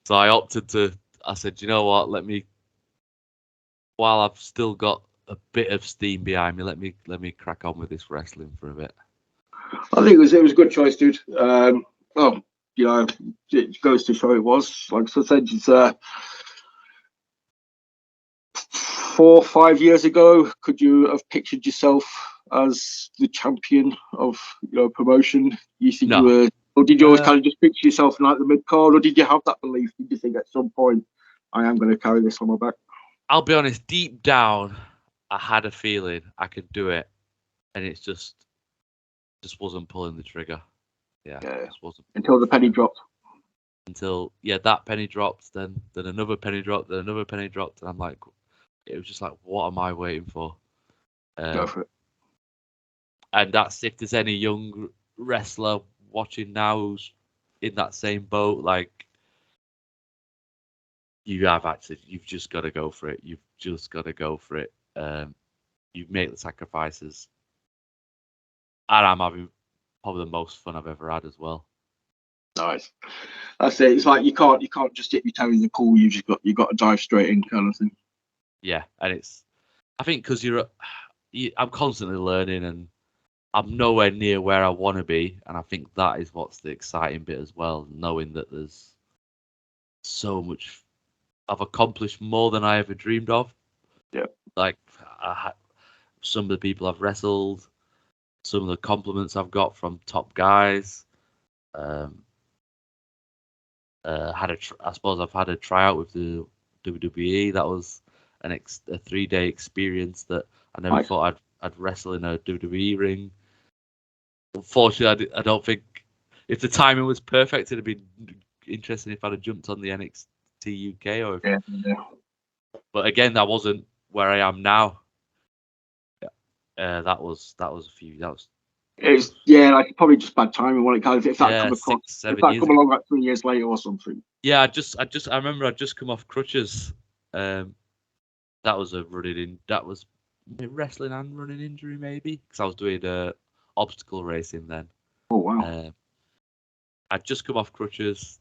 B: So I opted to, I said, you know what, while I've still got a bit of steam behind me, let me crack on with this wrestling for a bit.
A: I think it was a good choice, dude. It goes to show it was. Like I said, it's 4 or 5 years ago, could you have pictured yourself as the champion of promotion? You think you were, or did you always kind of just picture yourself in like the mid card, or did you have that belief? Did you think at some point, I am going to carry this on my back?
B: I'll be honest, deep down, I had a feeling I could do it, and it's just wasn't pulling the trigger. Yeah. Just wasn't.
A: Until the penny dropped.
B: Until that penny dropped, then another penny dropped, then another penny dropped, and I'm like, it was just like, what am I waiting for?
A: Go for it.
B: And that's if there's any young wrestler watching now who's in that same boat, like, you've just got to go for it. You've just got to go for it. You make the sacrifices, and I'm having probably the most fun I've ever had as well.
A: Nice. That's it. It's like you can't just dip your toe in the pool. You got to dive straight in, kind of thing.
B: Yeah, and I think because I'm constantly learning, and I'm nowhere near where I want to be, and I think that is what's the exciting bit as well, knowing that there's so much. I've accomplished more than I ever dreamed of.
A: Yeah.
B: Like, some of the people I've wrestled, some of the compliments I've got from top guys. I suppose I've had a tryout with the WWE. That was a 3-day experience that I never thought I'd wrestle in a WWE ring. Unfortunately, I don't think if the timing was perfect, it'd be interesting if I'd have jumped on the NXT UK or. But again, that wasn't where I am now. That was a few.
A: It's like probably just bad timing when it kind of if that come across,
B: 7
A: if
B: years
A: that come along like 3 years later or something.
B: Yeah, I remember I'd just come off crutches. That was a wrestling and running injury maybe, because I was doing obstacle racing then.
A: Oh wow!
B: I'd just come off crutches,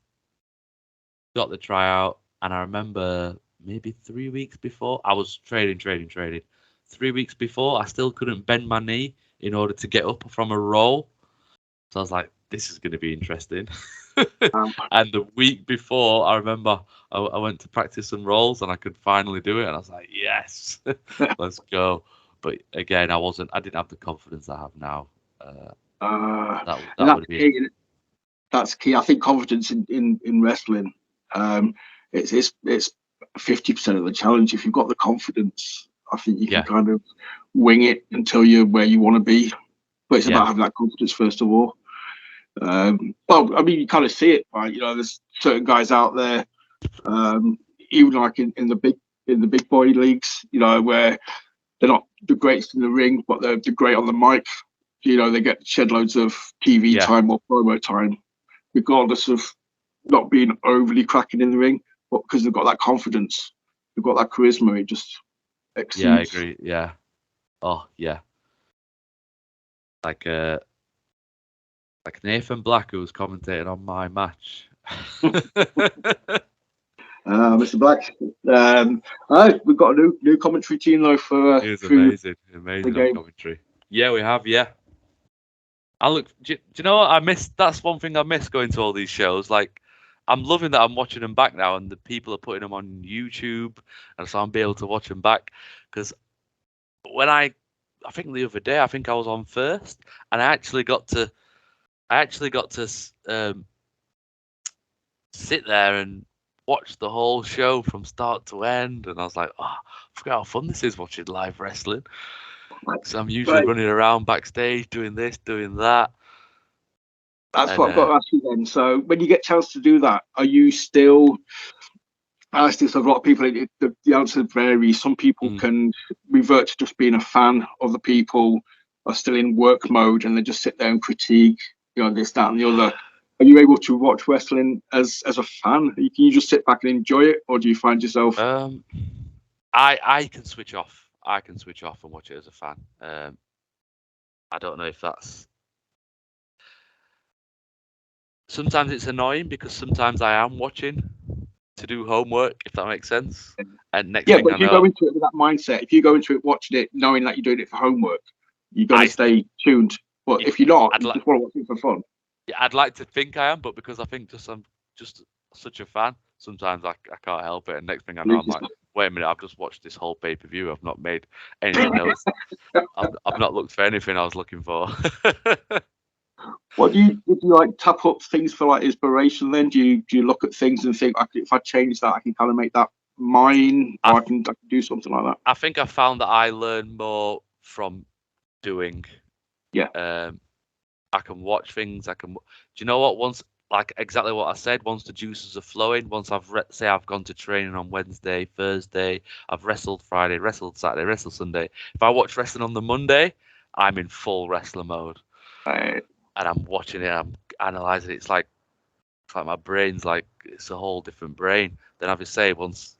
B: got the tryout, and I remember maybe 3 weeks before I was training. 3 weeks before, I still couldn't bend my knee in order to get up from a roll. So I was like, this is going to be interesting. And the week before, I remember I went to practice some rolls and I could finally do it. And I was like, yes, let's go. But again, I didn't have the confidence I have now.
A: That's key. That's key. I think confidence in wrestling, it's 50% of the challenge. If you've got the confidence, I think you can kind of wing it until you're where you want to be. But it's about having that confidence first of all. Well, I mean, you kind of see it, right? You know, there's certain guys out there, even like in the big boy leagues, you know, where they're not the greatest in the ring, but they're great on the mic. You know, they get shed loads of TV time or promo time, regardless of not being overly cracking in the ring, but because they've got that confidence, they've got that charisma, it just exceeds.
B: Yeah, I agree. Yeah. Oh, yeah. Like Nathan Black, who was commentating on my match.
A: Mr. Black. We've got a new commentary team though for.
B: It was amazing on commentary. Yeah, we have. Yeah. Do you know what I missed? That's one thing I miss going to all these shows. Like, I'm loving that I'm watching them back now, and the people are putting them on YouTube, and so I'm able to watch them back. Because when I think the other day, I think I was on first, and I actually got to sit there and watch the whole show from start to end, and I was like, oh, I forgot how fun this is watching live wrestling. So I'm usually running around backstage doing this, doing that.
A: That's what I've got to ask you then. So when you get a chance to do that, are you still? I ask this of a lot of people. The answer varies. Some people can revert to just being a fan. Other people are still in work mode and they just sit there and critique, you know, this, that, and the other. Are you able to watch wrestling as a fan? Can you just sit back and enjoy it, or do you find yourself?
B: I can switch off. I can switch off and watch it as a fan. I don't know if that's. Sometimes it's annoying because sometimes I am watching to do homework, if that makes sense. And
A: but if you go into it with that mindset, if you go into it watching it knowing that you're doing it for homework, you're going to stay tuned. But if you're not, you just want to watch it for fun.
B: Yeah, I'd like to think I am, but because I think I'm just such a fan, sometimes I can't help it. And next thing I know, I'm like, wait a minute, I've just watched this whole pay-per-view. I've not made anything else. I've not looked for anything I was looking for.
A: What did you like tap up things for like inspiration then? Do you look at things and think, if I change that, I can kind of make that mine, or I can do something like that?
B: I think I found that I learn more from doing.
A: Yeah.
B: I can watch things. Do you know what? Once, like exactly what I said. Once the juices are flowing, once say I've gone to training on Wednesday, Thursday, I've wrestled Friday, wrestled Saturday, wrestled Sunday. If I watch wrestling on the Monday, I'm in full wrestler mode,
A: Right.
B: and I'm watching it. I'm analysing it. It's like my brain's like it's a whole different brain. Then I just say once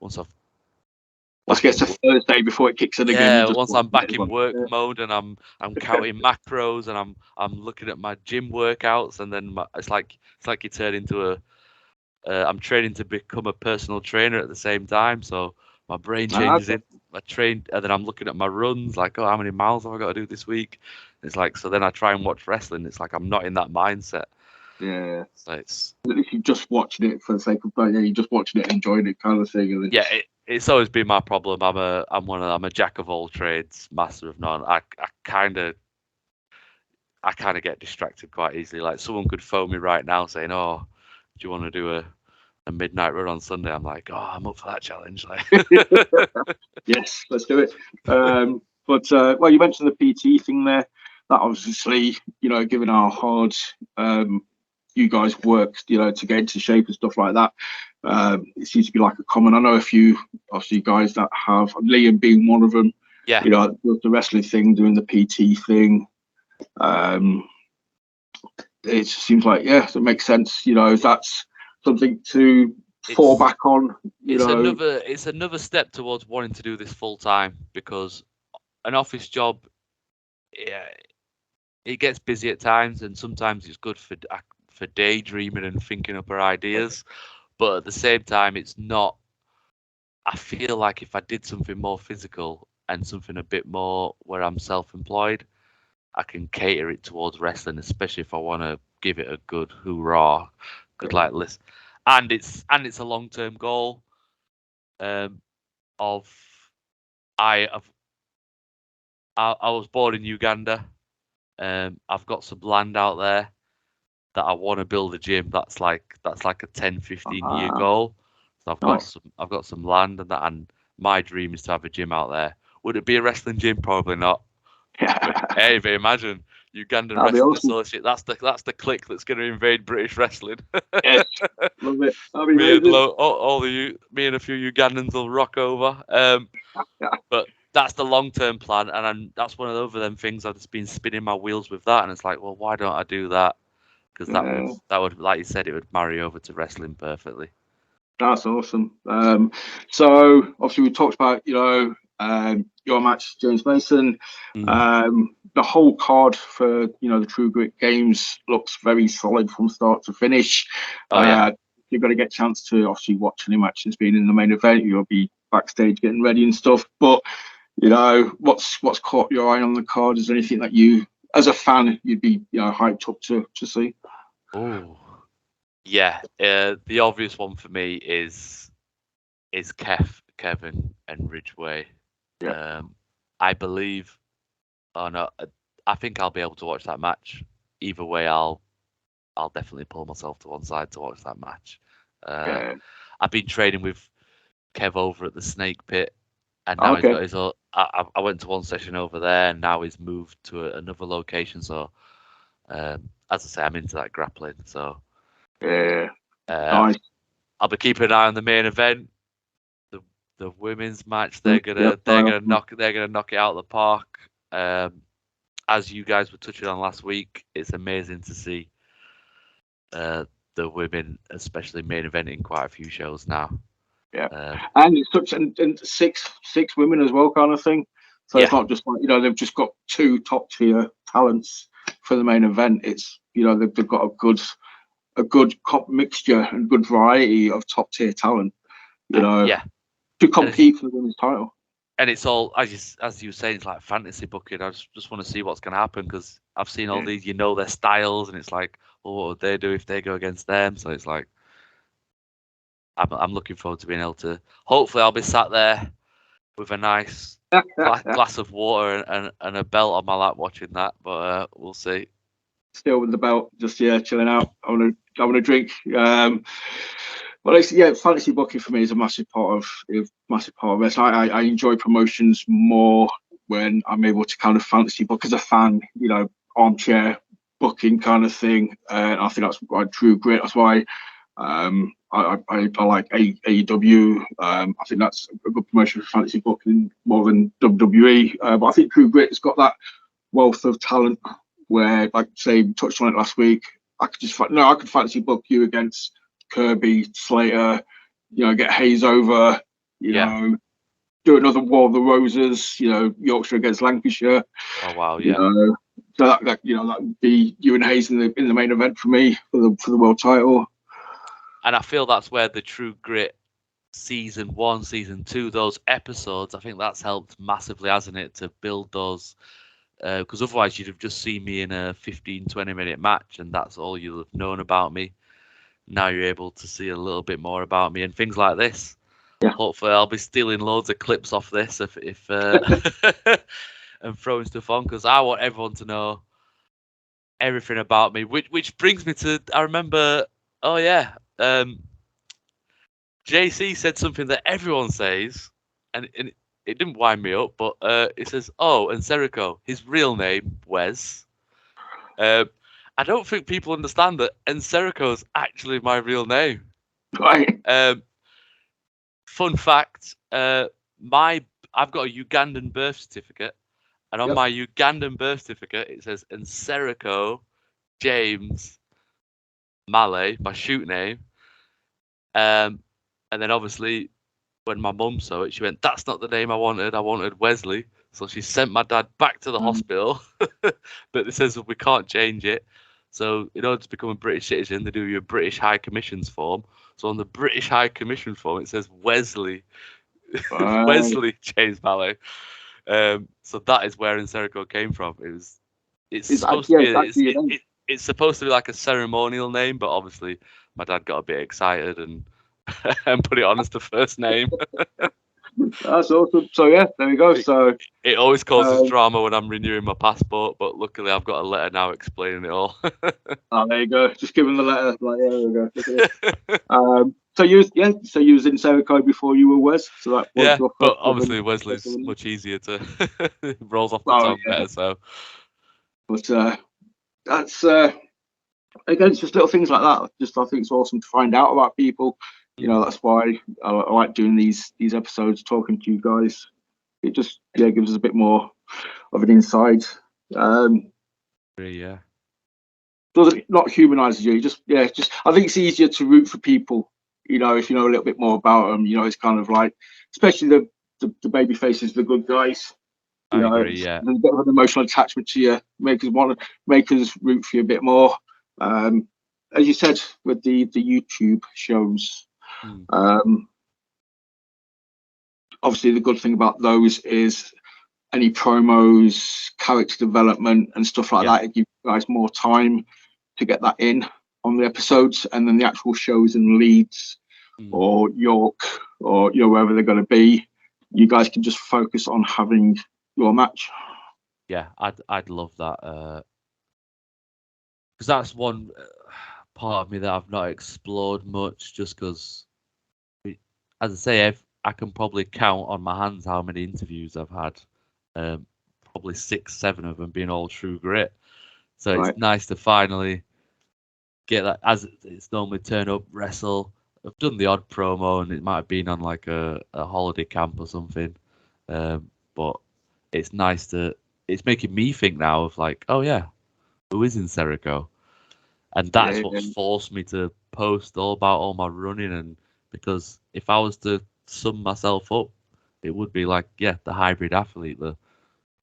B: I've
A: Let's get to Thursday before it kicks in again.
B: yeah, once I'm back in work
A: Yeah.
B: mode and I'm counting macros and I'm looking at my gym workouts, and then it's like you turn into I'm training to become a personal trainer at the same time, so my brain changes in. I train and then I'm looking at my runs, like, oh, how many miles have I got to do this week? It's like, so then I try and watch wrestling. It's like I'm not in that mindset.
A: Yeah.
B: So it's
A: if you're just watching it for the sake of you're just watching it, enjoying it, kind of thing. And
B: yeah, it's always been my problem. I'm a jack of all trades, master of none. I kind of get distracted quite easily. Like someone could phone me right now saying, "Oh, do you want to do a midnight run on Sunday?" I'm like, "Oh, I'm up for that challenge." Like,
A: yes, let's do it. But well, you mentioned the PT thing there. That obviously, given how hard you guys worked, to get into shape and stuff like that, it seems to be like a common. I know a few, obviously, guys that have, Liam being one of them.
B: yeah,
A: the wrestling thing, doing the PT thing. It seems like it makes sense. That's something to fall back on.
B: It's another step towards wanting to do this full time, because an office job, yeah, it gets busy at times, and sometimes it's good for daydreaming and thinking up our ideas. But at the same time, it's not. I feel like if I did something more physical and something a bit more where I'm self-employed, I can cater it towards wrestling, especially if I want to give it a good hoorah, good like list. And it's a long-term goal. Of I was born in Uganda. I've got some land out there that I want to build a gym. That's like a 10, 15 year goal. So I've got some land, and my dream is to have a gym out there. Would it be a wrestling gym? Probably not. Hey, but imagine Ugandan Wrestling Associate. That's the clique that's going to invade British wrestling.
A: Yes, love it.
B: Me and a few Ugandans will rock over. But that's the long-term plan, and that's one of them things I've just been spinning my wheels with that, and it's like, well, why don't I do that? Because that would, like you said, it would marry over to wrestling perfectly.
A: That's awesome. So obviously we talked about your match, James Mason. The whole card for the True Grit Games looks very solid from start to finish. You're going to get a chance to obviously watch any matches being in the main event. You'll be backstage getting ready and stuff. But what's caught your eye on the card? Is there anything that you, as a fan, you'd be hyped up to see?
B: Oh, yeah. The obvious one for me is Kevin and Ridgeway.
A: Yeah.
B: I believe. Oh no, I think I'll be able to watch that match. Either way, I'll definitely pull myself to one side to watch that match. I've been training with Kev over at the Snake Pit, and now he's got his own. I went to one session over there, and now he's moved to another location. So, as I say, I'm into that grappling. So,
A: nice.
B: I'll be keeping an eye on the main event, the women's match. They're gonna knock it out of the park. As you guys were touching on last week, it's amazing to see the women, especially main eventing quite a few shows now.
A: Yeah, and it's such and six women as well, kind of thing. So it's not just like they've just got two top tier talents for the main event. It's they've got a good mixture and good variety of top tier talent. To compete for the women's title.
B: And it's all as you were saying, it's like fantasy booking. I just want to see what's going to happen, because I've seen all these, their styles, and it's like, well, what would they do if they go against them? So it's like, I'm looking forward to being able to. Hopefully, I'll be sat there with a nice glass of water and a belt on my lap watching that. But we'll see.
A: Still with the belt, just chilling out. I want to drink. Well, fantasy booking for me is a massive part of this. I enjoy promotions more when I'm able to kind of fantasy book as a fan. Armchair booking kind of thing, and I think that's why True Grit. That's why I like AEW. I think that's a good promotion for fantasy booking more than WWE. But I think True Grit has got that wealth of talent where, like, say, we touched on it last week. I could fantasy book you against Kirby, Slater. Get Hayes over. Do another War of the Roses. Yorkshire against Lancashire.
B: Oh wow, yeah.
A: So that would be you and Hayes in the main event for me for the world title.
B: And I feel that's where the True Grit season 1, season 2, those episodes, I think that's helped massively, hasn't it, to build those. Because otherwise you'd have just seen me in a 15-20 minute match, and that's all you'll have known about me. Now you're able to see a little bit more about me and things like this. Yeah. Hopefully I'll be stealing loads of clips off this if and throwing stuff on, because I want everyone to know everything about me. Which brings me to, I remember, JC said something that everyone says, and it didn't wind me up, but it says, Nsereko, his real name, Wes. I don't think people understand that Nsereko is actually my real name.
A: Right.
B: Fun fact, I've got a Ugandan birth certificate, and on my Ugandan birth certificate, it says Nsereko James Malay, my shoot name. And then obviously, when my mum saw it, she went, "That's not the name I wanted. I wanted Wesley." So she sent my dad back to the hospital. But it says we can't change it. So in order to become a British citizen, they do you a British High Commission's form. So on the British High Commission form, it says Wesley. Wesley James Malay. So that is where Nsereko came from. It's supposed to be like a ceremonial name, but obviously my dad got a bit excited and put it on as the first name.
A: That's awesome. So yeah, there we go. So
B: it always causes drama when I'm renewing my passport, but luckily I've got a letter now explaining it all.
A: There you go. Just give him the letter. Like, there we go. So you was in Nsereko before you were Wes. So that was
B: but obviously Wesley's much easier to it rolls off the tongue better. So,
A: but that's again, it's just little things like that. I think it's awesome to find out about people. That's why I like doing these episodes, talking to you guys. It just gives us a bit more of an insight. Doesn't not humanizes you. Just I think it's easier to root for people. If you know a little bit more about them. It's kind of like, especially the baby faces, the good guys.
B: I agree. Yeah,
A: there's a bit of an emotional attachment to you. Make us root for you a bit more. As you said with the YouTube shows. Obviously the good thing about those is any promos, character development and stuff like that, it gives you guys more time to get that in on the episodes, and then the actual shows in Leeds or York or wherever they're going to be, you guys can just focus on having your match.
B: I'd love that, because that's one part of me that I've not explored much, just because, as I say, I can probably count on my hands how many interviews I've had. Probably 6-7 of them being all True Grit. So It's nice to finally get that, as it's normally turn up, wrestle. I've done the odd promo, and it might have been on like a holiday camp or something. But it's nice it's making me think now of like, oh yeah, who is Nsereko? And that's what's forced me to post all about all my running, and because if I was to sum myself up, it would be like, the hybrid athlete, the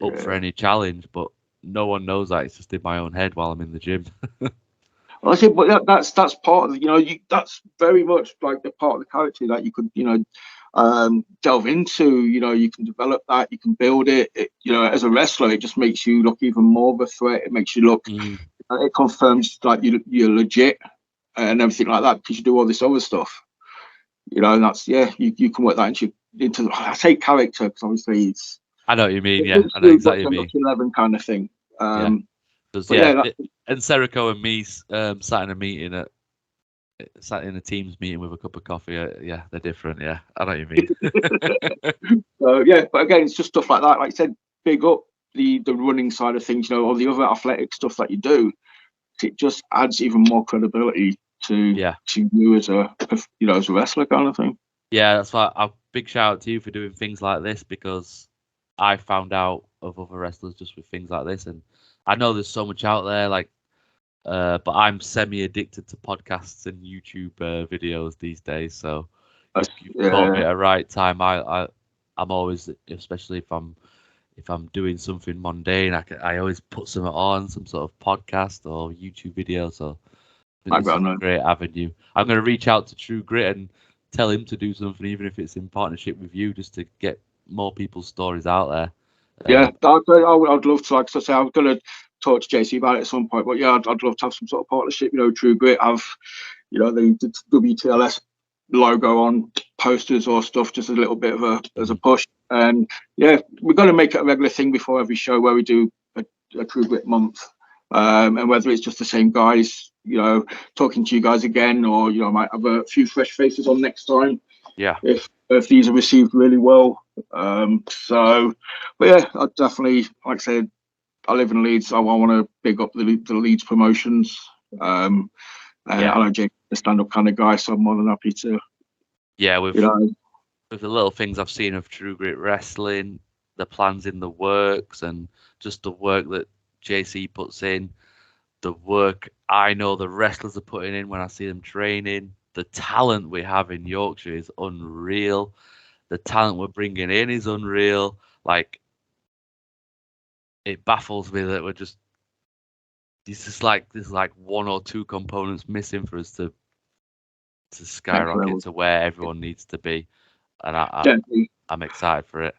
B: up for any challenge, but no one knows that. It's just in my own head while I'm in the gym.
A: Well, I said, but that's part of that's very much like the part of the character that you could delve into. You can develop that, you can build it. As a wrestler, it just makes you look even more of a threat. It makes you look. It confirms like you're legit and everything like that, because you do all this other stuff. And that's you can work that into I say character, because obviously it's.
B: I know what you mean. I know exactly what you mean.
A: 11 kind of thing.
B: And Nsereko and me sat in a Teams meeting with a cup of coffee. They're different. I know what you mean.
A: So but again, it's just stuff like that. Like I said, big up the running side of things, or the other athletic stuff that you do. it just adds even more credibility to you as a wrestler kind of thing.
B: Yeah, that's why a big shout out to you for doing things like this, because I found out of other wrestlers just with things like this, and I know there's so much out there, like, but I'm semi-addicted to podcasts and YouTube videos these days. So you've caught me at the right time. I'm always, especially if I'm doing something mundane, I always put something on, some sort of podcast or YouTube video. So this is a great avenue. I'm going to reach out to True Grit and tell him to do something, even if it's in partnership with you, just to get more people's stories out there.
A: Yeah, I'd love to. Like I say, I'm going to talk to JC about it at some point. But yeah, I'd love to have some sort of partnership. True Grit have, the WTLS logo on posters or stuff, just a little bit of as a push. And yeah, we're going to make it a regular thing before every show where we do a True Grit month. And whether it's just the same guys, talking to you guys again, or I might have a few fresh faces on next time.
B: Yeah.
A: If these are received really well. But yeah, I definitely, like I said, I live in Leeds. I want to big up the Leeds promotions. I know Jake's a stand-up kind of guy, so I'm more than happy to.
B: Yeah, with the little things I've seen of True Grit Wrestling, the plans in the works, and just the work that JC puts in, the work I know the wrestlers are putting in when I see them training, the talent we have in Yorkshire is unreal. The talent we're bringing in is unreal. Like, it baffles me that there's like one or two components missing for us to skyrocket to where everyone needs to be, and I'm excited for it.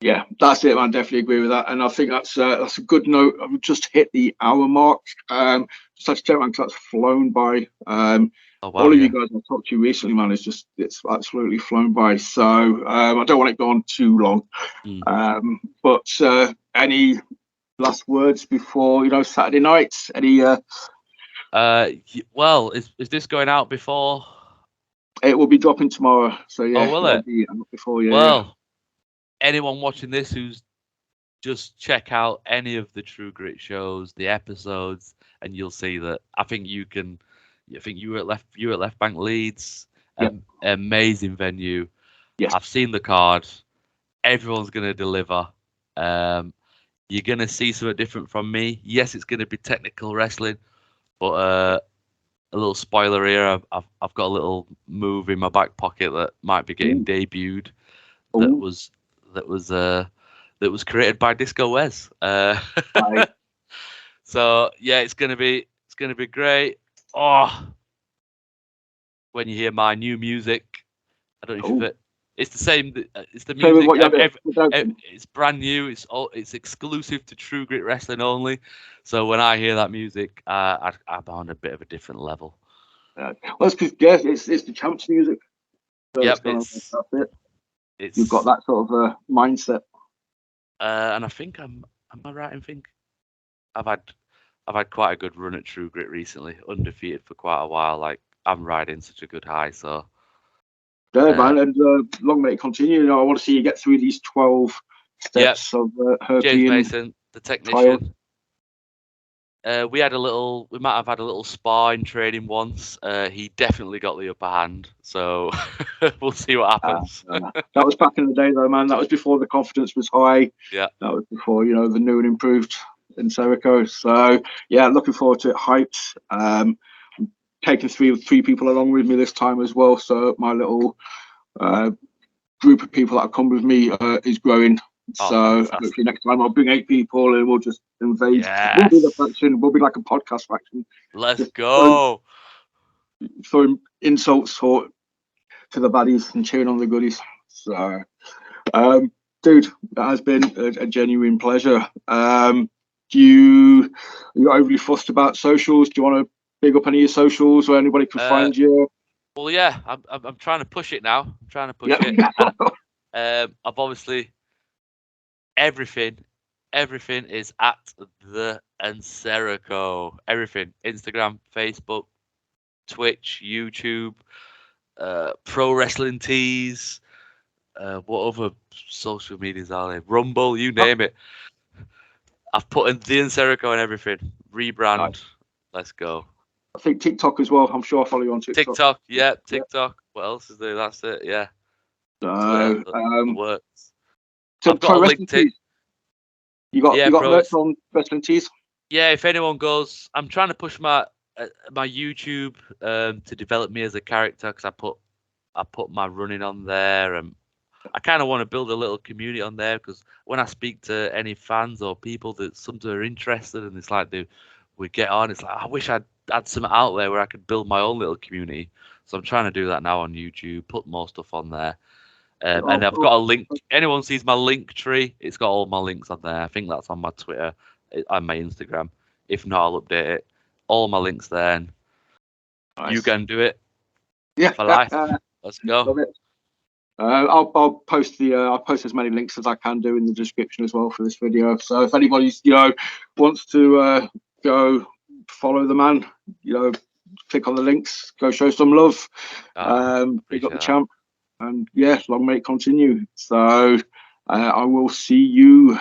A: Yeah, that's it, man. Definitely agree with that, and I think that's a good note. I've just hit the hour mark. Just have to check, man, because that's flown by. All of you guys I've talked to you recently, man, it's absolutely flown by. So I don't want it going on too long. But any last words before Saturday night? Any?
B: Well, is this going out before?
A: It will be dropping tomorrow. So yeah,
B: will it?
A: Be before, yeah.
B: Well, anyone watching this who's just check out any of the True Grit shows, the episodes, and you'll see that. I think you were at Left Bank Leeds, amazing venue.
A: Yes.
B: I've seen the card. Everyone's gonna deliver. You're gonna see something different from me. Yes, it's gonna be technical wrestling, but a little spoiler here. I've got a little move in my back pocket that might be getting debuted. That was created by Disco Wes.
A: Right.
B: So yeah, it's gonna be great. Oh, when you hear my new music, I don't know if it's the same. It's the music. It's brand new. It's exclusive to True Grit Wrestling only. So when I hear that music, I'm on a bit of a different level.
A: Well, it's because it's the champ's music. So
B: yep,
A: that's it. You've got that sort of mindset.
B: And I think am I right in thinking I've had quite a good run at True Grit recently, undefeated for quite a while. Like, I'm riding such a good high, so.
A: Yeah, man, and long may it continue. I want to see you get through these 12 steps of Herpy
B: James Mason, the technician. We might have had a little spar in training once. He definitely got the upper hand, so we'll see what happens.
A: That was back in the day, though, man. That was before the confidence was high.
B: Yeah.
A: That was before the new and improved Nsereko. So yeah, looking forward to it. Hyped. Taking three people along with me this time as well. So my little group of people that come with me is growing. So hopefully next time I'll bring 8 people and we'll just invade.
B: Yes.
A: We'll be the faction. We'll be like a podcast faction.
B: Let's go.
A: Throwing insults to the baddies and cheering on the goodies. So, dude, that has been a genuine pleasure. Are you overly fussed about socials? Do you want to big up any of your socials where anybody can find you?
B: Well, yeah, I'm trying to push it now. I'm trying to push it. I've obviously everything is at the Nsereko. Everything: Instagram, Facebook, Twitch, YouTube, Pro Wrestling Tees. What other social medias are there? Rumble, you name it. I've put in the Nsereko and everything. Rebrand.
A: Nice.
B: Let's go.
A: I think TikTok as well. I'm sure I follow you on TikTok.
B: TikTok, yeah, TikTok. What else is there? That's it, yeah.
A: So,
B: Twitter, works.
A: so
B: I've got a
A: Wrestling
B: LinkedIn.
A: Tees. You got
B: bro,
A: merch on Wrestling Tees?
B: Yeah, if anyone goes, I'm trying to push my YouTube to develop me as a character, because I put my running on there, and I kind of want to build a little community on there, because when I speak to any fans or people that sometimes are interested, and it's like we get on, it's like I wish I'd had something out there where I could build my own little community. So I'm trying to do that now on YouTube, put more stuff on there. And I've got a link. Anyone sees my link tree, it's got all my links on there. I think that's on my Twitter and my Instagram. If not, I'll update it. All my links there. And
A: Nice.
B: you can do it.
A: Yeah.
B: For life. Let's go.
A: Love it. I'll post as many links as I can do in the description as well for this video. So if anybody wants to go follow the man, click on the links, go show some love. Big up the champ, and yeah, long may it continue. So I will see you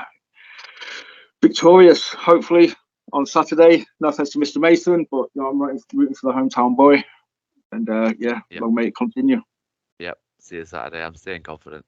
A: victorious, hopefully, on Saturday. No offense to Mr. Mason, but I'm rooting for the hometown boy, and long may it continue.
B: Yep. See you Saturday. I'm staying confident.